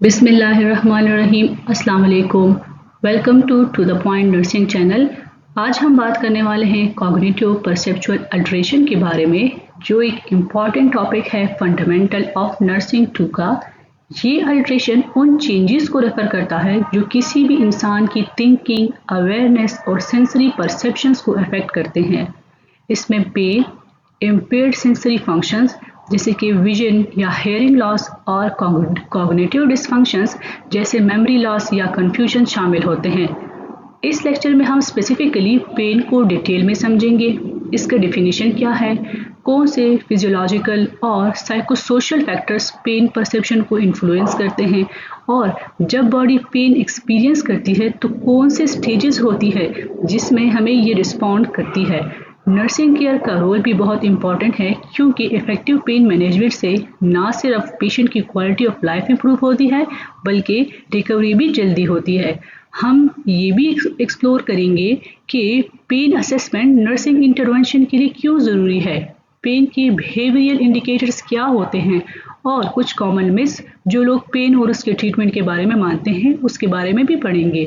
बिस्मिल्लाहिर्रहमानिर्रहीम। अस्सलाम वालेकुम। Welcome to the point nursing channel. आज हम बात करने वाले हैं कॉग्निटिव परसेप्चुअल अल्टरेशन के बारे में, जो एक इम्पॉर्टेंट टॉपिक है फंडामेंटल ऑफ नर्सिंग 2 का। ये अल्टरेशन उन चेंजेस को रेफर करता है जो किसी भी इंसान की थिंकिंग, अवेयरनेस और सेंसरी परसेप्शंस को अफेक्ट करते हैं। इसमें पेन, इम्पेयर्ड सेंसरी फंक्शंस जैसे कि विजन या हेयरिंग लॉस और कॉग्निटिव डिसफंक्शंस जैसे मेमोरी लॉस या कंफ्यूजन शामिल होते हैं। इस लेक्चर में हम स्पेसिफिकली पेन को डिटेल में समझेंगे। इसका डेफिनेशन क्या है, कौन से फिजियोलॉजिकल और साइकोसोशल फैक्टर्स पेन परसेप्शन को इन्फ्लुएंस करते हैं, और जब बॉडी पेन एक्सपीरियंस करती है तो कौन से स्टेजेस होती है जिसमें हमें ये रिस्पॉन्ड करती है। नर्सिंग केयर का रोल भी बहुत इंपॉर्टेंट है, क्योंकि इफेक्टिव पेन मैनेजमेंट से ना सिर्फ पेशेंट की क्वालिटी ऑफ लाइफ इंप्रूव होती है बल्कि रिकवरी भी जल्दी होती है। हम ये भी एक्सप्लोर करेंगे कि पेन असेसमेंट नर्सिंग इंटरवेंशन के लिए क्यों ज़रूरी है, पेन के बिहेवियरल इंडिकेटर्स क्या होते हैं, और कुछ कॉमन मिस जो लोग पेन और उसके ट्रीटमेंट के बारे में मानते हैं उसके बारे में भी पढ़ेंगे।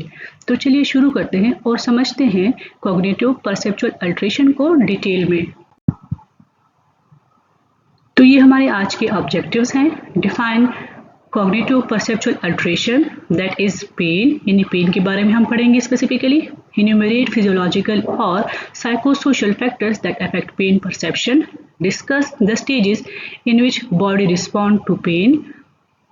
तो चलिए शुरू करते हैं और समझते हैं कॉग्निटिव परसेप्चुअल अल्टरेशन को डिटेल में। तो ये हमारे आज के ऑब्जेक्टिव्स हैं। Define cognitive perceptual alteration, that is pain, यानी पेन के बारे में हम पढ़ेंगे स्पेसिफिकली। इन्यूमरेट फिजियोलॉजिकल और psychosocial factors that affect pain perception. Discuss the stages in which body respond to pain.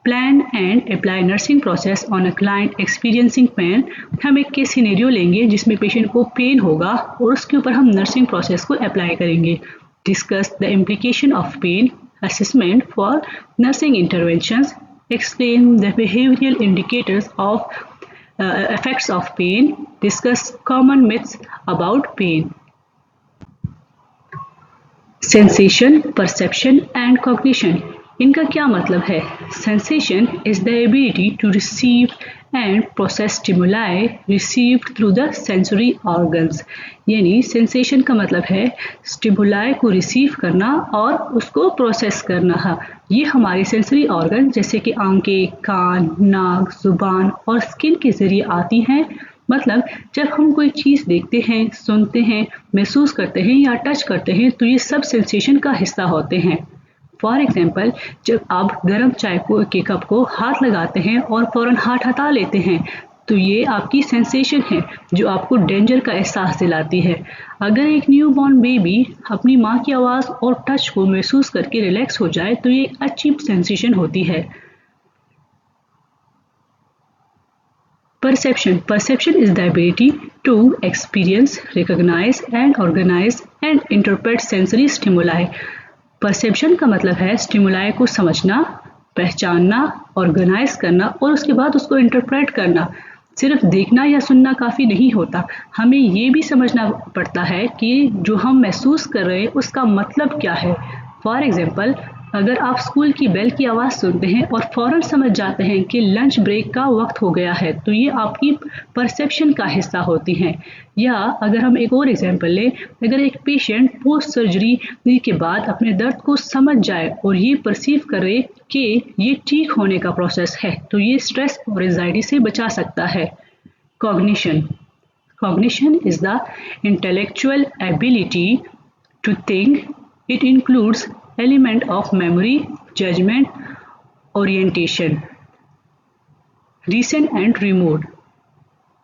Plan and apply nursing process on a client experiencing pain. हम एक case scenario लेंगे जिसमें पेशेंट को pen होगा और उसके ऊपर हम नर्सिंग प्रोसेस को अप्लाई करेंगे। Discuss the implication of pain assessment for nursing interventions. Explain the behavioral indicators of effects of pain. Discuss common myths about pain. Sensation, perception and cognition. इनका क्या मतलब है? Sensation is the ability to receive and process stimuli received through the sensory organs. यानी sensation का मतलब है stimuli को receive करना और उसको प्रोसेस करना। ये हमारे सेंसरी ऑर्गन जैसे कि आंखें, कान, नाक, जुबान और स्किन के जरिए आती हैं। मतलब जब हम कोई चीज़ देखते हैं, सुनते हैं, महसूस करते हैं या टच करते हैं तो ये सब सेंसेशन का हिस्सा होते हैं। फॉर एग्जाम्पल, जब आप गर्म चाय के कप को हाथ लगाते हैं और फ़ौरन हाथ हटा लेते हैं तो ये आपकी सेंसेशन है जो आपको डेंजर का एहसास दिलाती है। अगर एक न्यूबॉर्न बेबी अपनी माँ की आवाज़ और टच को महसूस करके रिलैक्स हो जाए तो ये एक अच्छी सेंसेशन होती है। Perception. Perception is the ability to experience, recognize and organize and interpret sensory stimuli. Perception का मतलब है स्टिमुलाई को समझना, पहचानना, ऑर्गेनाइज करना और उसके बाद उसको इंटरप्रेट करना। सिर्फ देखना या सुनना काफ़ी नहीं होता, हमें ये भी समझना पड़ता है कि जो हम महसूस कर रहे हैं उसका मतलब क्या है। फॉर एग्जाम्पल, अगर आप स्कूल की बेल की आवाज़ सुनते हैं और फ़ौरन समझ जाते हैं कि लंच ब्रेक का वक्त हो गया है तो ये आपकी परसेप्शन का हिस्सा होती हैं। या अगर हम एक और एग्जांपल लें, अगर एक पेशेंट पोस्ट सर्जरी के बाद अपने दर्द को समझ जाए और ये परसीव करे कि ये ठीक होने का प्रोसेस है तो ये स्ट्रेस और एंजाइटी से बचा सकता है। Cognition. Cognition is the intellectual ability to think. It includes element of memory, judgment, orientation, recent and remote.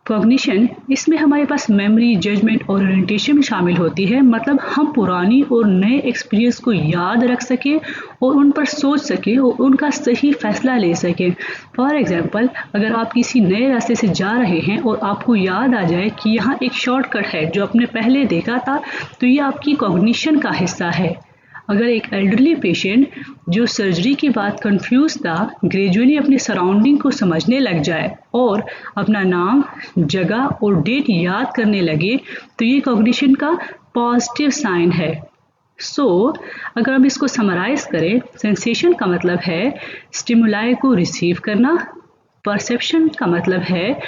Cognition, इसमें हमारे पास मेमोरी, जजमेंट और ओरिएंटेशन शामिल होती है। मतलब हम पुरानी और नए एक्सपीरियंस को याद रख सकें और उन पर सोच सकें और उनका सही फैसला ले सकें। फॉर एग्जांपल, अगर आप किसी नए रास्ते से जा रहे हैं और आपको याद आ जाए कि यहाँ एक शॉर्टकट है जो आपने पहले देखा था तो ये आपकी कॉग्निशन का हिस्सा है। अगर एक एल्डरली पेशेंट जो सर्जरी के बाद कंफ्यूज था ग्रेजुअली अपने सराउंडिंग को समझने लग जाए और अपना नाम, जगह और डेट याद करने लगे तो ये कॉग्निशन का पॉजिटिव साइन है। अगर हम इसको समराइज करें, सेंसेशन का मतलब है स्टिमुलाई को रिसीव करना, परसेप्शन का मतलब है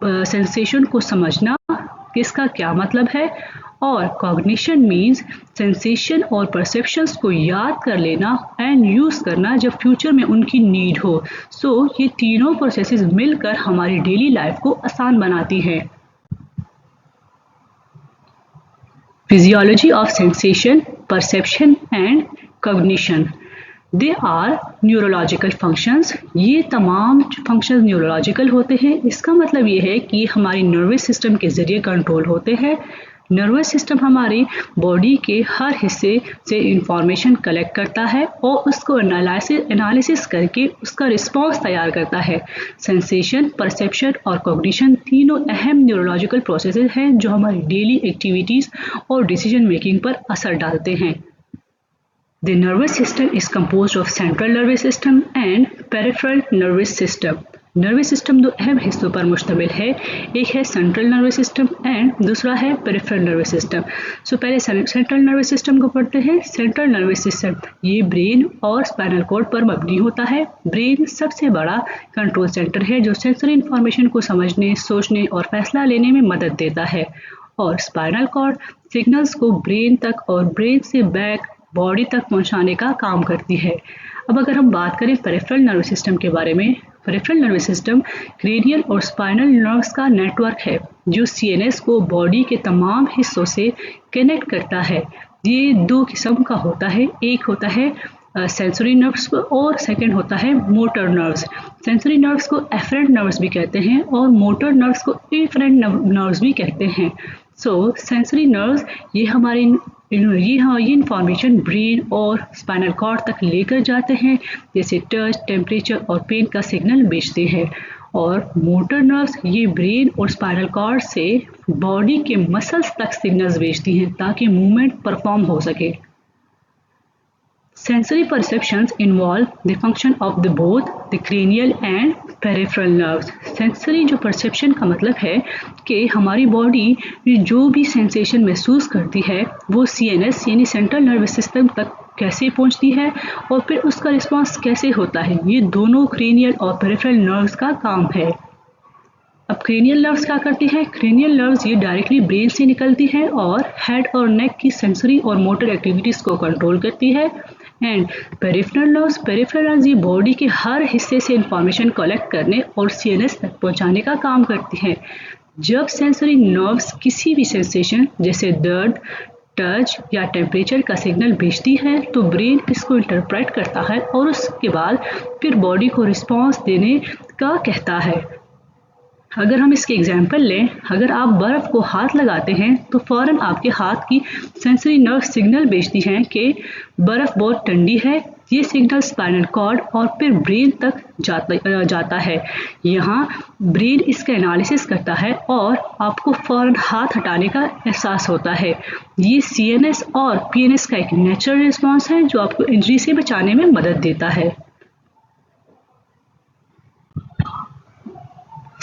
सेंसेशन को समझना, इसका क्या मतलब है, और कॉग्निशन मीन्स सेंसेशन और परसेप्शंस को याद कर लेना एंड यूज करना जब फ्यूचर में उनकी नीड हो। सो ये तीनों प्रोसेसेस मिलकर हमारी डेली लाइफ को आसान बनाती हैं। Physiology of sensation, perception and cognition, they are neurological functions. ये तमाम फंक्शंस न्यूरोलॉजिकल होते हैं। इसका मतलब ये है कि हमारी नर्वस सिस्टम के ज़रिए कंट्रोल होते हैं। नर्वस सिस्टम हमारी बॉडी के हर हिस्से से इंफॉर्मेशन कलेक्ट करता है और उसको एनालिसिस करके उसका रिस्पॉन्स तैयार करता है। सेंसेशन, परसेप्शन और कॉग्निशन तीनों अहम न्यूरोलॉजिकल प्रोसेसेस हैं जो हमारी डेली एक्टिविटीज़ और डिसीजन मेकिंग पर असर डालते हैं। The nervous system is composed of central nervous system and peripheral nervous system. Nervous system दो अहम हिस्सों पर मुश्तमिल है, एक है सेंट्रल नर्वस सिस्टम एंड दूसरा है पेरिफेरल नर्वस सिस्टम। सो पहले सेंट्रल नर्वस सिस्टम को पढ़ते हैं। सेंट्रल नर्वस सिस्टम ये ब्रेन और स्पाइनल कॉर्ड पर मबनी होता है। ब्रेन सबसे बड़ा कंट्रोल सेंटर है जो सेंसरी इंफॉर्मेशन को समझने, सोचने और फैसला लेने में मदद देता है, और स्पाइनल कॉर्ड सिग्नल्स को ब्रेन तक और ब्रेन से बैक बॉडी तक पहुंचाने का काम करती है। अब अगर हम बात करें पेरिफेरल नर्वस सिस्टम के बारे में, पेरिफेरल नर्वस सिस्टम क्रेनियल और स्पाइनल नर्व्स का नेटवर्क है जो सीएनएस को बॉडी के तमाम हिस्सों से कनेक्ट करता है। ये दो किस्म का होता है, एक होता है सेंसरी नर्व्स और सेकंड होता है मोटर नर्व्स। सेंसरी नर्व्स को एफरेंट नर्व्स भी कहते हैं और मोटर नर्व्स को इफरेंट नर्व्स भी कहते हैं। सो सेंसरी नर्व्स ये हमारी ये इंफॉर्मेशन ब्रेन और स्पाइनल कॉर्ड तक लेकर जाते हैं, जैसे टच, टेम्परेचर और पेन का सिग्नल भेजते हैं। और मोटर नर्व्स ये ब्रेन और स्पाइनल कॉर्ड से बॉडी के मसल्स तक सिग्नल्स भेजती हैं ताकि मूवमेंट परफॉर्म हो सके। Sensory perceptions involve the function of the both the cranial and peripheral nerves. Sensory जो perception का मतलब है कि हमारी बॉडी जो भी सेंसेशन महसूस करती है वो CNS यानी सेंट्रल नर्वस सिस्टम तक कैसे पहुंचती है और फिर उसका रिस्पॉन्स कैसे होता है, ये दोनों क्रेनियल और पेरिफेरल नर्व्स का काम है। अब क्रेनियल नर्व्स क्या करती है? क्रेनियल नर्व्स ये डायरेक्टली ब्रेन से निकलती है और हेड और नेक की सेंसरी और मोटर एक्टिविटीज़ को कंट्रोल करती है। एंड पेरिफेरल नर्व्स ये बॉडी के हर हिस्से से इंफॉर्मेशन कलेक्ट करने और सीएनएस तक पहुंचाने का काम करती है। जब सेंसरी नर्व्स किसी भी सेंसेशन जैसे दर्द, टच या टेम्परेचर का सिग्नल भेजती है तो ब्रेन इसको इंटरप्रेट करता है और उसके बाद फिर बॉडी को रिस्पॉन्स देने का कहता है। अगर हम इसके एग्जाम्पल लें, अगर आप बर्फ़ को हाथ लगाते हैं तो फ़ौरन आपके हाथ की सेंसरी नर्व सिग्नल भेजती हैं कि बर्फ़ बहुत ठंडी है। ये सिग्नल स्पाइनल कॉर्ड और फिर ब्रेन तक जाता है। यहाँ ब्रेन इसका एनालिसिस करता है और आपको फ़ौरन हाथ हटाने का एहसास होता है। ये सीएनएस और पीएनएस का एक नेचुरल रिस्पॉन्स है जो आपको इंजरी से बचाने में मदद देता है।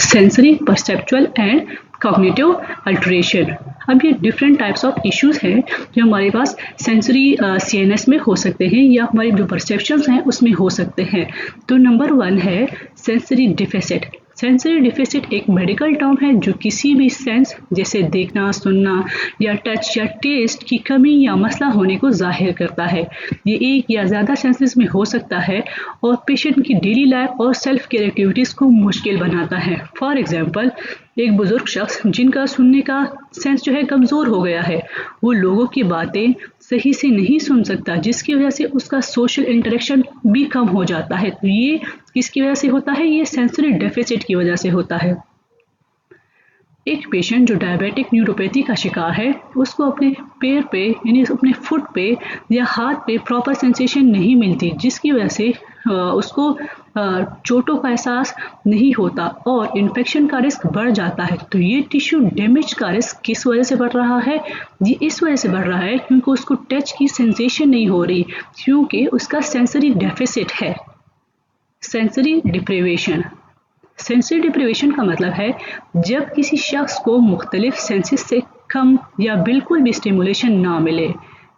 Sensory, perceptual and cognitive alteration. अब ये डिफरेंट टाइप्स ऑफ इश्यूज हैं जो हमारे पास सेंसरी सीएनएस में हो सकते हैं या हमारी जो परसेप्शंस हैं उसमें हो सकते हैं। तो नंबर 1 है सेंसरी डिफिसिट। सेंसरी डिफिसिट एक मेडिकल टर्म है जो किसी भी सेंस जैसे देखना, सुनना या टच या टेस्ट की कमी या मसला होने को जाहिर करता है। ये एक या ज़्यादा सेंसेस में हो सकता है और पेशेंट की डेली लाइफ और सेल्फ केयर एक्टिविटीज़ को मुश्किल बनाता है। फॉर एग्जांपल, एक बुजुर्ग शख्स जिनका सुनने का सेंस जो है कमज़ोर हो गया है, वो लोगों की बातें सही से नहीं सुन सकता, जिसकी वजह से उसका सोशल इंटरेक्शन भी कम हो जाता है। तो ये किसकी वजह से होता है? ये सेंसरी डेफिसिट की वजह से होता है। एक पेशेंट जो डायबिटिक न्यूरोपैथी का शिकार है, उसको अपने पैर पे यानी अपने फुट पे या हाथ पे प्रॉपर सेंसेशन नहीं मिलती, जिसकी वजह से उसको चोटों का एहसास नहीं होता और इन्फेक्शन का रिस्क बढ़ जाता है। तो ये टिश्यू डैमेज का रिस्क किस वजह से बढ़ रहा है? ये इस वजह से बढ़ रहा है क्योंकि उसको टच की सेंसेशन नहीं हो रही, क्योंकि उसका सेंसरी डेफिसिट है। Sensory deprivation. सेंसरी डिप्रिवेशन का मतलब है जब किसी शख्स को मुख्तलिफ सेंसेस से कम या बिल्कुल भी स्टिमुलेशन ना मिले।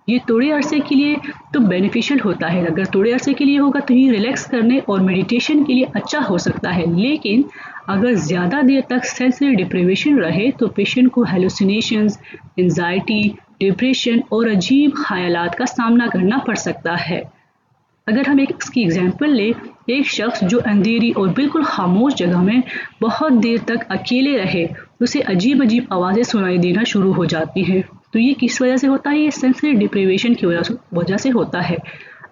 ये थोड़े अरसे के लिए तो बेनिफिशियल होता है, अगर थोड़े अरसे के लिए होगा तो ये रिलैक्स करने और मेडिटेशन के लिए अच्छा हो सकता है, लेकिन अगर ज़्यादा देर तक सेंसरी डिप्रिवेशन रहे तो पेशेंट को हेलुसिनेशंस, एंजाइटी, डिप्रेशन और अजीब ख्यालात का सामना करना पड़ सकता है। अगर हम इसकी एग्जांपल ले, एक शख्स जो अंधेरी और बिल्कुल खामोश जगह में बहुत देर तक अकेले रहे, उसे अजीब अजीब आवाज़ें सुनाई देना शुरू हो जाती हैं। तो ये किस वजह से होता है? ये सेंसरी डिप्रिवेशन की वजह से होता है।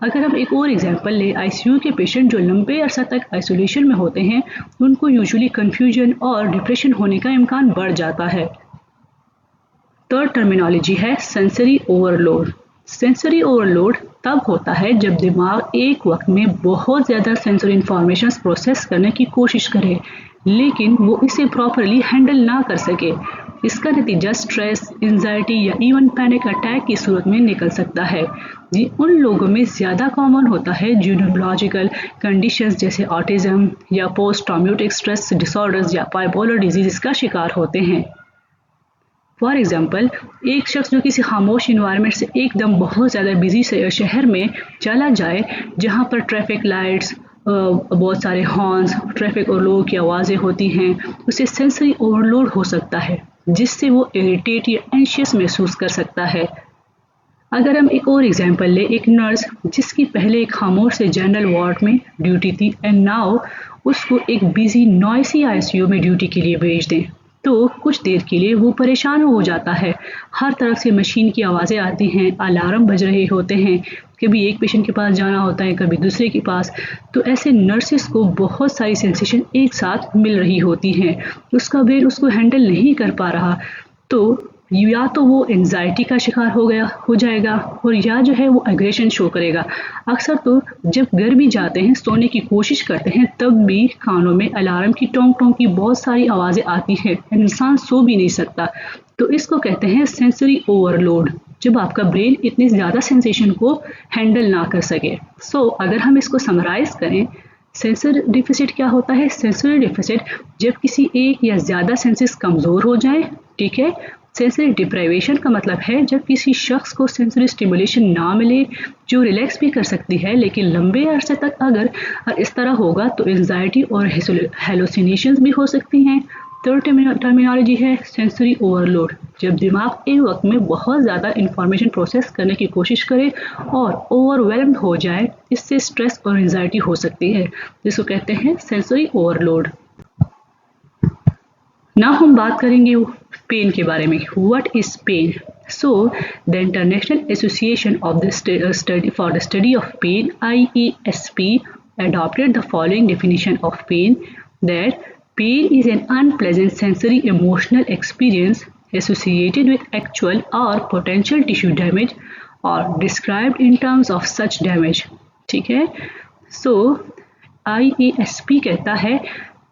अगर हम एक और एग्जांपल ले, आईसीयू के पेशेंट जो लंबे अरसा तक आइसोलेशन में होते हैं, उनको यूजुअली कन्फ्यूजन और डिप्रेशन होने का इम्कान बढ़ जाता है। थर्ड टर्मिनोलॉजी है सेंसरी ओवरलोड। सेंसरी ओवरलोड तब होता है जब दिमाग एक वक्त में बहुत ज़्यादा सेंसरी इंफॉर्मेशन प्रोसेस करने की कोशिश करे, लेकिन वो इसे प्रॉपरली हैंडल ना कर सके। इसका नतीजा स्ट्रेस, एंजाइटी या इवन पैनिक अटैक की सूरत में निकल सकता है। ये उन लोगों में ज़्यादा कॉमन होता है जो न्यूरोलॉजिकल कंडीशंस जैसे ऑटिज्म या पोस्ट ट्रॉमेटिक स्ट्रेस डिसऑर्डर्स या बाइपोलर डिजीज का शिकार होते हैं। फॉर एग्जाम्पल, एक शख्स जो किसी खामोश इन्वायरमेंट से एकदम बहुत ज़्यादा बिजी शहर में चला जाए, जहाँ पर ट्रैफिक लाइट्स, बहुत सारे हॉर्न्स, ट्रैफिक और लोगों की आवाज़ें होती हैं, उसे सेंसरी ओवरलोड हो सकता है, जिससे वो इरिटेट या एंशियस महसूस कर सकता है। अगर हम एक और एग्जांपल ले, एक नर्स जिसकी पहले एक खामोश से जनरल वार्ड में ड्यूटी थी एंड नाउ उसको एक बिजी नॉइसी आईसीयू में ड्यूटी के लिए भेज दें, तो कुछ देर के लिए वो परेशान हो जाता है। हर तरफ से मशीन की आवाज़ें आती हैं, अलार्म बज रहे होते हैं, कभी एक पेशेंट के पास जाना होता है, कभी दूसरे के पास। तो ऐसे नर्सिस को बहुत सारी सेंसेशन एक साथ मिल रही होती हैं, उसका ब्रेन उसको हैंडल नहीं कर पा रहा, तो या तो वो एंजाइटी का शिकार हो जाएगा और या जो है वो एग्रेशन शो करेगा। अक्सर तो जब घर भी जाते हैं, सोने की कोशिश करते हैं, तब भी कानों में अलार्म की टोंग टोंग की बहुत सारी आवाज़ें आती हैं, इंसान सो भी नहीं सकता। तो इसको कहते हैं सेंसरी ओवरलोड, जब आपका ब्रेन इतनी ज़्यादा सेंसेशन को हैंडल ना कर सके। अगर हम इसको समराइज करें, सेंसर डिफिसिट क्या होता है? सेंसरी डिफिसिट जब किसी एक या ज़्यादा सेंसेस कमज़ोर हो जाए, ठीक है। सेंसरी डिप्राइवेशन का मतलब है जब किसी शख्स को सेंसरी स्टिमुलेशन ना मिले, जो रिलैक्स भी कर सकती है, लेकिन लंबे अरसे तक अगर इस तरह होगा तो एंजाइटी और हेलुसिनेशंस भी हो सकती हैं। थर्ड टर्मिनोलॉजी है सेंसरी ओवरलोड, जब दिमाग एक वक्त में बहुत ज़्यादा इंफॉर्मेशन प्रोसेस करने की कोशिश करे और ओवरवेल्म्ड हो जाए, इससे स्ट्रेस और एंजाइटी हो सकती है, जिसको कहते हैं सेंसरी ओवरलोड। ना हम बात करेंगे पेन के बारे में। What is pain? The international association of the study for the study of pain, IESP, adopted the following definition of pain, that pain is an unpleasant sensory emotional experience associated with actual or potential tissue damage or described in terms of such damage। ठीक है। IESP कहता है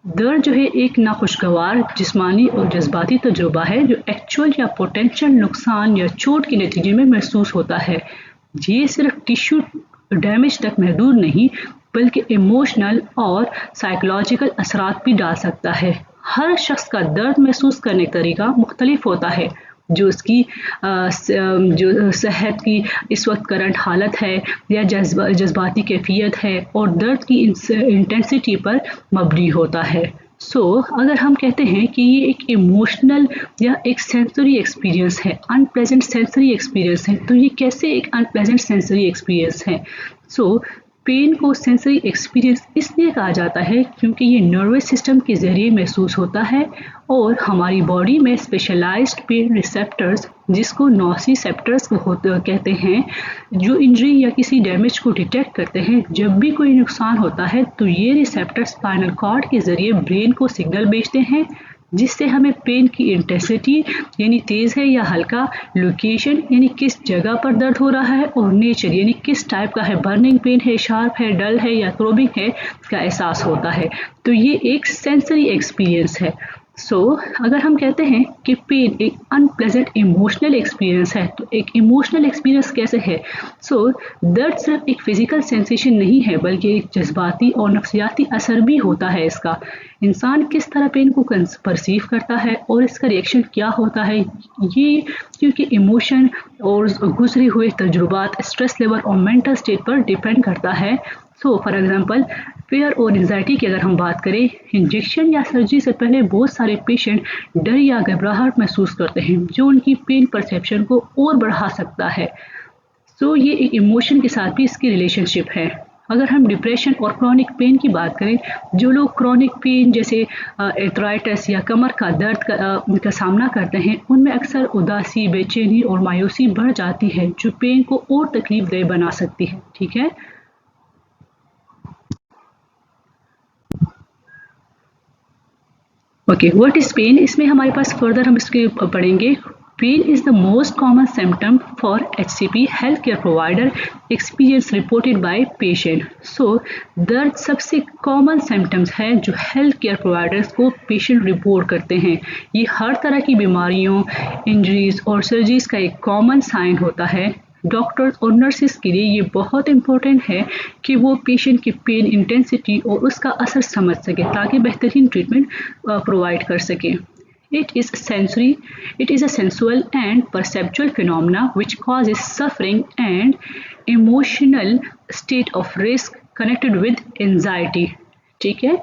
दर्द जो है एक नाखुशगवार जिस्मानी और जज्बाती तजुर्बा है जो एक्चुअल या पोटेंशियल नुकसान या चोट के नतीजे में महसूस होता है। ये सिर्फ टिश्यू डैमेज तक महदूद नहीं, बल्कि इमोशनल और साइकोलॉजिकल असरात भी डाल सकता है। हर शख्स का दर्द महसूस करने का तरीका मुख्तलिफ होता है, जो उसकी जो सेहत की इस वक्त करंट हालत है या जज्बाती कैफियत है और दर्द की इंटेंसिटी पर मबनी होता है। अगर हम कहते हैं कि ये एक इमोशनल या एक सेंसरी एक्सपीरियंस है, अनप्लेजेंट सेंसरी एक्सपीरियंस है, तो ये कैसे एक अनप्लेजेंट सेंसरी एक्सपीरियंस है? पेन को सेंसरी एक्सपीरियंस इसलिए कहा जाता है क्योंकि ये नर्वस सिस्टम के ज़रिए महसूस होता है और हमारी बॉडी में स्पेशलाइज्ड पेन रिसेप्टर्स, जिसको नोसिसेप्टर्स कहते हैं, जो इंजरी या किसी डैमेज को डिटेक्ट करते हैं। जब भी कोई नुकसान होता है तो ये रिसेप्टर्स स्पाइनल कॉर्ड के ज़रिए ब्रेन को सिग्नल भेजते हैं, जिससे हमें पेन की इंटेंसिटी यानी तेज़ है या हल्का, लोकेशन यानी किस जगह पर दर्द हो रहा है, और नेचर यानी किस टाइप का है, बर्निंग पेन है, शार्प है, डल है या थ्रोबिंग है, का एहसास होता है। तो ये एक सेंसरी एक्सपीरियंस है। अगर हम कहते हैं कि पेन एक अनप्लेजेंट इमोशनल एक्सपीरियंस है, तो एक इमोशनल एक्सपीरियंस कैसे है? दर्द सिर्फ एक फिजिकल सेंसेशन नहीं है, बल्कि एक जज्बाती और नफ्सियाती असर भी होता है इसका। इंसान किस तरह पेन को परसीव करता है और इसका रिएक्शन क्या होता है, ये क्योंकि इमोशन और गुजरे हुए तजुर्बात, स्ट्रेस लेवल और मेंटल स्टेट पर डिपेंड करता है। फॉर एग्जांपल, फियर और एंजाइटी की अगर हम बात करें, इंजेक्शन या सर्जरी से पहले बहुत सारे पेशेंट डर या घबराहट महसूस करते हैं, जो उनकी पेन परसेप्शन को और बढ़ा सकता है। ये एक इमोशन के साथ भी इसकी रिलेशनशिप है। अगर हम डिप्रेशन और क्रॉनिक पेन की बात करें, जो लोग क्रॉनिक पेन जैसे एर्थराइटिस या कमर का दर्द का सामना करते हैं, उनमें अक्सर उदासी, बेचैनी और मायूसी बढ़ जाती है, जो पेन को और तकलीफदेह बना सकती है। ठीक है। Okay, what is pain? इसमें हमारे पास फर्दर हम इसके पढ़ेंगे। Pain is the most common symptom for HCP health care provider experience reported by patient. दर्द सबसे कॉमन सिम्टम्स है जो हेल्थ केयर प्रोवाइडर्स को पेशेंट रिपोर्ट करते हैं। ये हर तरह की बीमारियों, इंजरीज और सर्जरीज का एक कॉमन साइन होता है। डॉक्टर्स और नर्सेस के लिए ये बहुत इंपॉर्टेंट है कि वो पेशेंट की पेन इंटेंसिटी और उसका असर समझ सके, ताकि बेहतरीन ट्रीटमेंट प्रोवाइड कर सके। It is a sensual and perceptual phenomena which causes suffering and emotional state of risk connected with anxiety. ठीक है।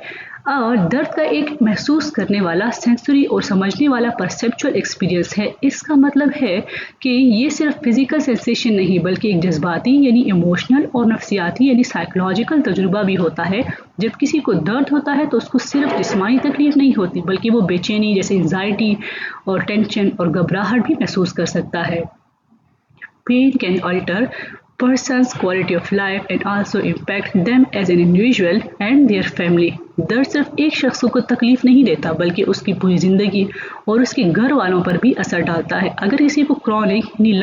और दर्द का एक महसूस करने वाला, सेंसरी और समझने वाला परसेप्चुअल एक्सपीरियंस है। इसका मतलब है कि ये सिर्फ फिजिकल सेंसेशन नहीं, बल्कि एक जज्बाती यानी इमोशनल और नफ्सियाती यानी साइकोलॉजिकल तजुर्बा भी होता है। जब किसी को दर्द होता है तो उसको सिर्फ जिस्मानी तकलीफ नहीं होती, बल्कि वो बेचैनी जैसे एंजाइटी और टेंशन और घबराहट भी महसूस कर सकता है। Pain can alter person's quality of life and also impact them as an individual and their family. दर्द सिर्फ एक शख्स को तकलीफ नहीं देता, बल्कि उसकी पूरी ज़िंदगी और उसके घर वालों पर भी असर डालता है। अगर किसी को क्रॉनिक यानी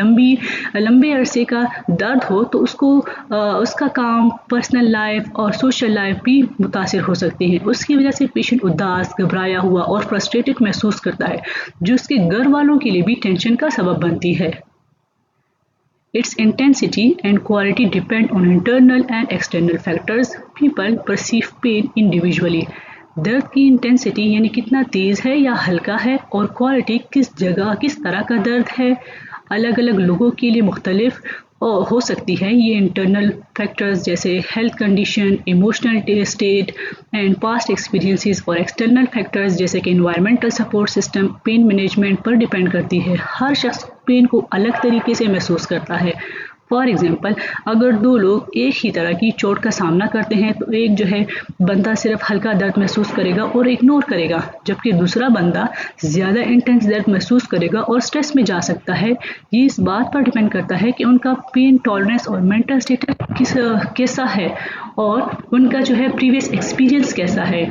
लंबे अरसे का दर्द हो, तो उसका काम, पर्सनल लाइफ और सोशल लाइफ भी मुतासिर हो सकती है। उसकी वजह से पेशेंट उदास, घबराया हुआ और फ्रस्ट्रेटेड महसूस करता है, जो उसके घर वालों के लिए भी टेंशन का सबब बनती है। Its intensity and quality depend on internal and external factors. People perceive pain individually. दर्द की इंटेंसिटी यानी कितना तेज है या हल्का है, और क्वालिटी किस जगह, किस तरह का दर्द है, अलग अलग लोगों के लिए मुख्तलिफ हो सकती है। ये इंटरनल फैक्टर्स जैसे health condition, emotional state and past experiences, और एक्सटर्नल फैक्टर्स जैसे कि environmental support system, pain management पर डिपेंड करती है। हर शख्स पेन को अलग तरीके से महसूस करता है। फॉर एग्जाम्पल, अगर दो लोग एक ही तरह की चोट का सामना करते हैं, तो एक जो है बंदा सिर्फ हल्का दर्द महसूस करेगा और इग्नोर करेगा, जबकि दूसरा बंदा ज़्यादा इंटेंस दर्द महसूस करेगा और स्ट्रेस में जा सकता है। ये इस बात पर डिपेंड करता है कि उनका पेन टॉलरेंस और मेंटल स्टेटस कैसा है, और उनका जो है प्रीवियस एक्सपीरियंस कैसा है।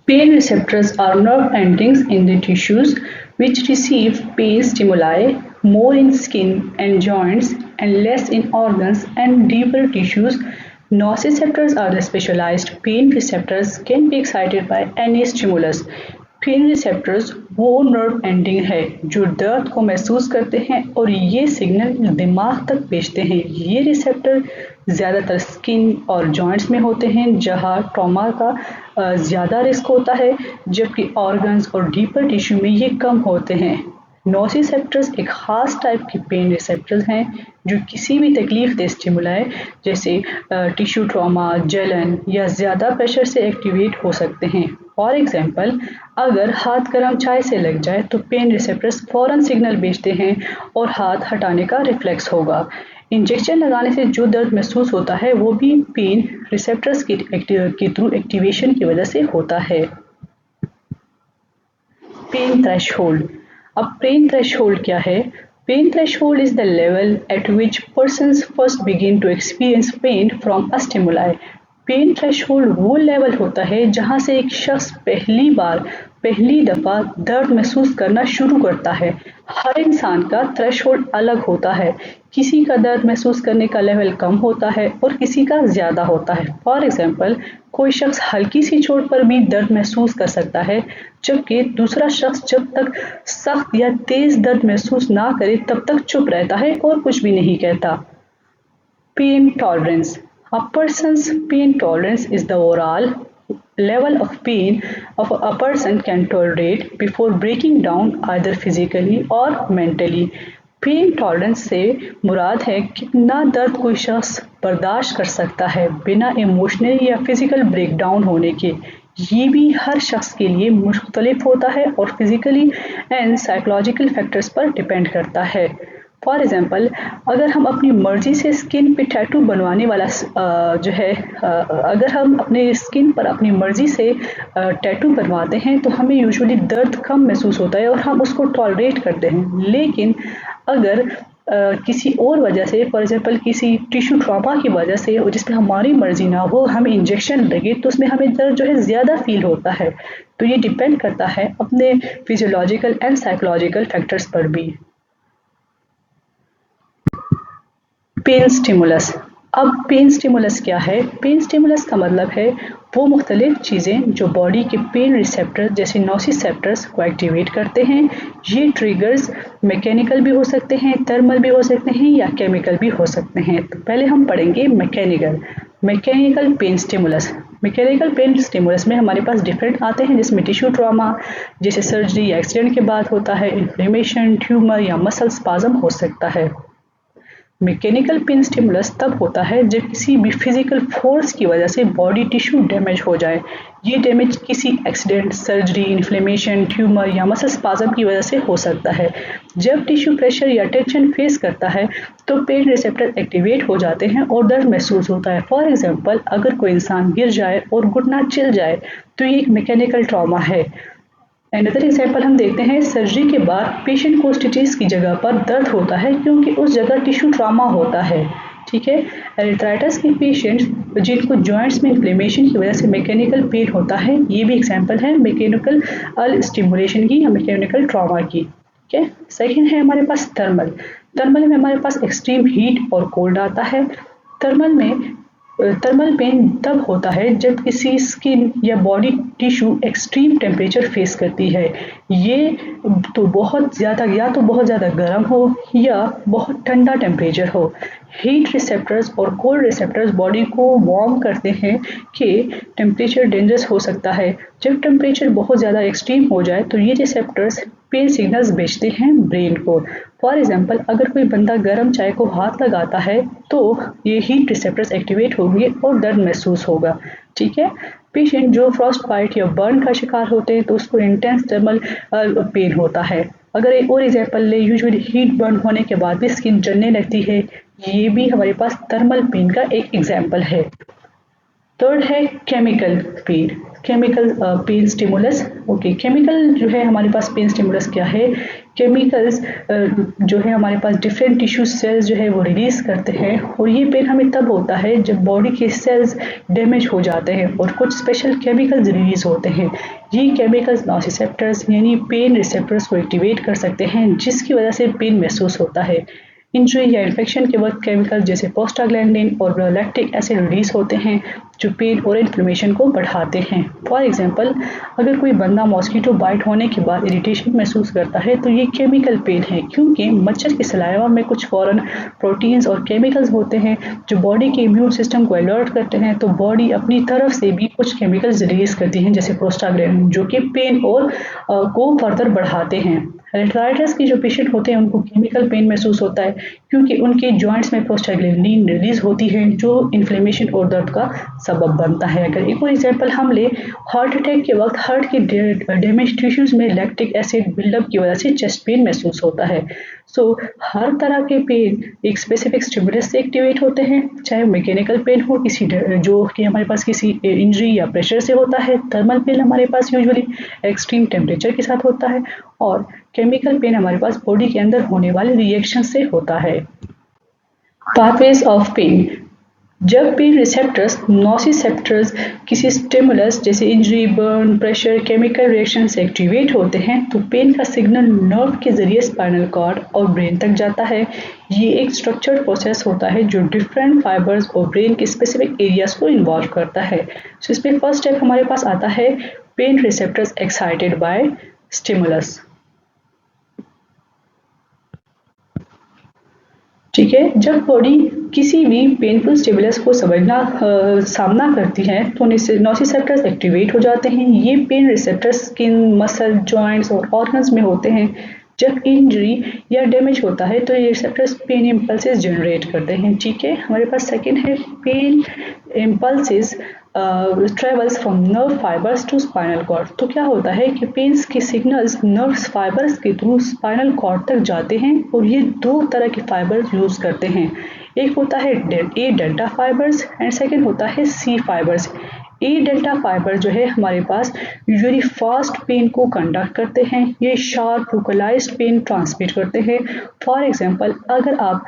Pain receptors are nerve endings in the tissues which receive pain stimuli, more in skin and joints and less in organs and deeper tissues. Nociceptors are the specialized pain receptors can be excited by any stimulus. Pen receptors वो nerve ending है जो दर्द को महसूस करते हैं और ये सिग्नल दिमाग तक भेजते हैं। ये रिसेप्टर ज़्यादातर स्किन और जॉइंट्स में होते हैं, जहाँ ट्रॉमा का ज़्यादा रिस्क होता है, जबकि ऑर्गन्स और डीपर टिश्यू में ये कम होते हैं। नोसिसेप्टर्स एक खास टाइप के पेन रिसेप्टर्स हैं जो किसी भी तकलीफ दे स्टिमुलाई जैसे टिश्यू ट्रॉमा, जलन या ज़्यादा प्रेशर से एक्टिवेट हो सकते हैं। फॉर एग्जाम्पल, अगर हाथ गर्म चाय से लग जाए तो पेन रिसेप्टर्स फौरन सिग्नल भेजते हैं और हाथ हटाने का रिफ्लेक्स होगा। इंजेक्शन लगाने से जो दर्द महसूस होता है वो भी पेन रिसेप्टर्स के थ्रू एक्टिवेशन की वजह से होता है। Pain threshold. अब पेन थ्रेशोल्ड क्या है? Pain threshold is the level at which persons first begin to experience pain from a stimuli. Pain threshold वो लेवल होता है जहां से एक शख्स पहली दफा दर्द महसूस करना शुरू करता है। हर इंसान का थ्रेशोल्ड अलग होता है। किसी का दर्द महसूस करने का लेवल कम होता है और किसी का ज्यादा होता है। फॉर एग्जाम्पल, कोई शख्स हल्की सी चोट पर भी दर्द महसूस कर सकता है, जबकि दूसरा शख्स जब तक सख्त या तेज दर्द महसूस ना करे तब तक चुप रहता है और कुछ भी नहीं कहता। Pain tolerance. A person's pain tolerance is the overall level of pain of a person can tolerate before breaking down either physically or mentally. Pain tolerance से मुराद है कितना दर्द कोई शख्स बर्दाश्त कर सकता है बिना इमोशनल या फिजिकल ब्रेकडाउन होने के। ये भी हर शख्स के लिए मुख्तलिफ होता है और फिजिकली एंड साइकोलॉजिकल फैक्टर्स पर डिपेंड करता है। फॉर एग्जाम्पल, अगर हम अपनी मर्जी से स्किन पे टैटू बनवाने वाला अगर हम अपने स्किन पर अपनी मर्जी से टैटू बनवाते हैं तो हमें यूजुअली दर्द कम महसूस होता है और हम उसको टॉलरेट करते हैं। लेकिन अगर किसी और वजह से, फॉर एग्जाम्पल किसी टिश्यू ट्रॉमा की वजह से और जिसमें हमारी मर्जी ना हो हमें इंजेक्शन लगे तो उसमें हमें दर्द जो है ज़्यादा फील होता है। तो ये डिपेंड करता है अपने फिजियोलॉजिकल एंड साइकोलॉजिकल फैक्टर्स पर भी। Pain stimulus. अब पेन स्टिमुलस क्या है? पेन स्टिमुलस का मतलब है वो मुख्तलिफ चीज़ें जो बॉडी के पेन रिसेप्टर जैसे नोसिसेप्टर्स को एक्टिवेट करते हैं। ये ट्रिगर्स मैकेनिकल भी हो सकते हैं, थर्मल भी हो सकते हैं या केमिकल भी हो सकते हैं। तो पहले हम पढ़ेंगे mechanical pain stimulus. Mechanical pain stimulus में हमारे पास डिफरेंट आते हैं जिसमें टिश्यू ट्रॉमा जैसे सर्जरी या एक्सीडेंट के बाद होता है, इन्फ्लेमेशन, ट्यूमर या मसल स्पाज्म हो सकता है। मैकेनिकल पेन स्टिमुलस तब होता है जब किसी भी फिजिकल फोर्स की वजह से बॉडी टिश्यू डैमेज हो जाए। ये डैमेज किसी एक्सीडेंट, सर्जरी, इन्फ्लेमेशन, ट्यूमर या मसल स्पाज्म की वजह से हो सकता है। जब टिश्यू प्रेशर या टेंशन फेस करता है तो पेन रिसेप्टर एक्टिवेट हो जाते हैं और दर्द महसूस होता है। फॉर एग्जाम्पल, अगर कोई इंसान गिर जाए और घुटना छिल जाए तो ये एक मैकेनिकल ट्रॉमा है। अनदर एग्जाम्पल हम देखते हैं, सर्जरी के बाद पेशेंट को स्टिचेस की जगह पर दर्द होता है क्योंकि उस जगह टिश्यू ट्रॉमा होता है। ठीक है। एरिथ्राइटिस के पेशेंट जिनको जॉइंट्स में इन्फ्लेमेशन की वजह से मैकेनिकल पेन होता है, ये भी एग्जाम्पल है मैकेनिकल स्टिमुलेशन की या मैकेनिकल ट्रॉमा की। ठीक है। सेकेंड है हमारे पास थर्मल में हमारे पास एक्सट्रीम हीट और कोल्ड आता है। थर्मल पेन तब होता है जब किसी स्किन या body tissue extreme temperature face करती है। ये तो बहुत ज़्यादा गर्म हो या बहुत ठंडा टेम्परेचर हो। हीट रिसेप्टर्स और कोल्ड रिसेप्टर्स बॉडी को वार्म करते हैं कि टेम्परेचर डेंजरस हो सकता है। जब टेम्परेचर बहुत ज़्यादा एक्सट्रीम हो जाए तो ये रिसेप्टर्स पेन सिग्नल्स भेजते हैं ब्रेन को। फॉर एग्जाम्पल, अगर कोई बंदा गर्म चाय को हाथ लगाता है तो ये हीट रिसेप्टर्स एक्टिवेट होंगे और दर्द महसूस होगा। ठीक है। पेशेंट जो फ्रॉस्ट बाइट या बर्न का शिकार होते हैं तो उसको इंटेंस थर्मल पेन होता है। अगर एक और एग्जाम्पल ले, यूजुअली हीट बर्न होने के बाद भी स्किन जलने लगती है, ये भी हमारे पास थर्मल पेन का एक एग्जाम्पल है। थर्ड है chemical pain stimulus. Okay, chemical जो है हमारे पास पेन स्टिमुलस क्या है? केमिकल्स जो है हमारे पास डिफरेंट टिश्यू सेल्स जो है वो रिलीज करते हैं और ये पेन हमें तब होता है जब बॉडी के सेल्स डैमेज हो जाते हैं और कुछ स्पेशल केमिकल्स रिलीज होते हैं। ये केमिकल्स नोसिसेप्टर्स यानी पेन रिसेप्टर्स को एक्टिवेट कर सकते हैं जिसकी वजह से पेन महसूस होता है। इंजरी या इन्फेक्शन के वक्त केमिकल जैसे प्रोस्टाग्लैंडिन और लैक्टिक एसिड रिलीज होते हैं जो पेन और इन्फ्लेमेशन को बढ़ाते हैं। फॉर एग्जांपल, अगर कोई बंदा मॉस्किटो बाइट होने के बाद इरिटेशन महसूस करता है तो ये केमिकल पेन है क्योंकि मच्छर के सलाइवा में कुछ फॉरेन प्रोटीन्स और केमिकल्स होते हैं जो बॉडी के इम्यून सिस्टम को अलर्ट करते हैं। तो बॉडी अपनी तरफ से भी कुछ केमिकल्स रिलीज करती हैं जैसे प्रोस्टाग्लैंडिन जो कि पेन और को फर्दर बढ़ाते हैं। अर्थराइटिस के जो पेशेंट होते हैं उनको केमिकल पेन महसूस होता है क्योंकि उनके जॉइंट्स में प्रोस्टाग्लैंडिन रिलीज होती है जो इन्फ्लेमेशन और दर्द का सबब बनता है। अगर एक और एग्जाम्पल हम ले, हार्ट अटैक के वक्त हार्ट के डैमेज टिश्यूज में लैक्टिक एसिड बिल्डअप की वजह से चेस्ट पेन महसूस होता है। सो हर तरह के पेन एक स्पेसिफिक स्टिमुलस से एक्टिवेट होते हैं, चाहे मैकेनिकल पेन हो किसी जो कि हमारे पास किसी इंजरी या प्रेशर से होता है। थर्मल पेन हमारे पास यूजुअली एक्सट्रीम टेम्परेचर के साथ होता है और केमिकल पेन हमारे पास बॉडी के अंदर होने वाले रिएक्शन से होता है। Pathways of pain. जब पेन रिसेप्टर्स नोसिसेप्टर्स किसी स्टिमुलस जैसे injury, burn, pressure, chemical reaction से एक्टिवेट होते हैं तो पेन का सिग्नल नर्व के जरिए स्पाइनल कॉर्ड और ब्रेन तक जाता है। ये एक स्ट्रक्चर्ड प्रोसेस होता है जो डिफरेंट फाइबर्स और ब्रेन के स्पेसिफिक एरियाज को इन्वॉल्व करता है। सो इसमें फर्स्ट स्टेप हमारे पास आता है pen receptors excited by stimulus. ठीक है, जब बॉडी किसी भी पेनफुल स्टिमुलस को सामना करती है तो नोसिसेप्टर्स एक्टिवेट हो जाते हैं। ये pen receptors skin, muscle, joints और ऑर्गन्स में होते हैं। जब इंजरी या डैमेज होता है तो ये रिसेप्टर्स पेन इम्पल्सेस जनरेट करते हैं। ठीक है, हमारे पास सेकंड है pain impulses travels from nerve fibres to spinal cord. तो क्या होता है कि पेन्स के सिग्नल्स नर्व फाइबर्स के थ्रू स्पाइनल कॉर्ड तक जाते हैं और ये दो तरह के फाइबर्स यूज करते हैं। एक होता है ए डेल्टा फाइबर्स एंड सेकेंड होता है सी फाइबर्स। ए डेल्टा फाइबर जो है हमारे पास यूजुअली फास्ट पेन को कंडक्ट करते हैं। ये शार्प लोकलाइज्ड पेन ट्रांसमिट करते हैं। फॉर एग्जांपल अगर आप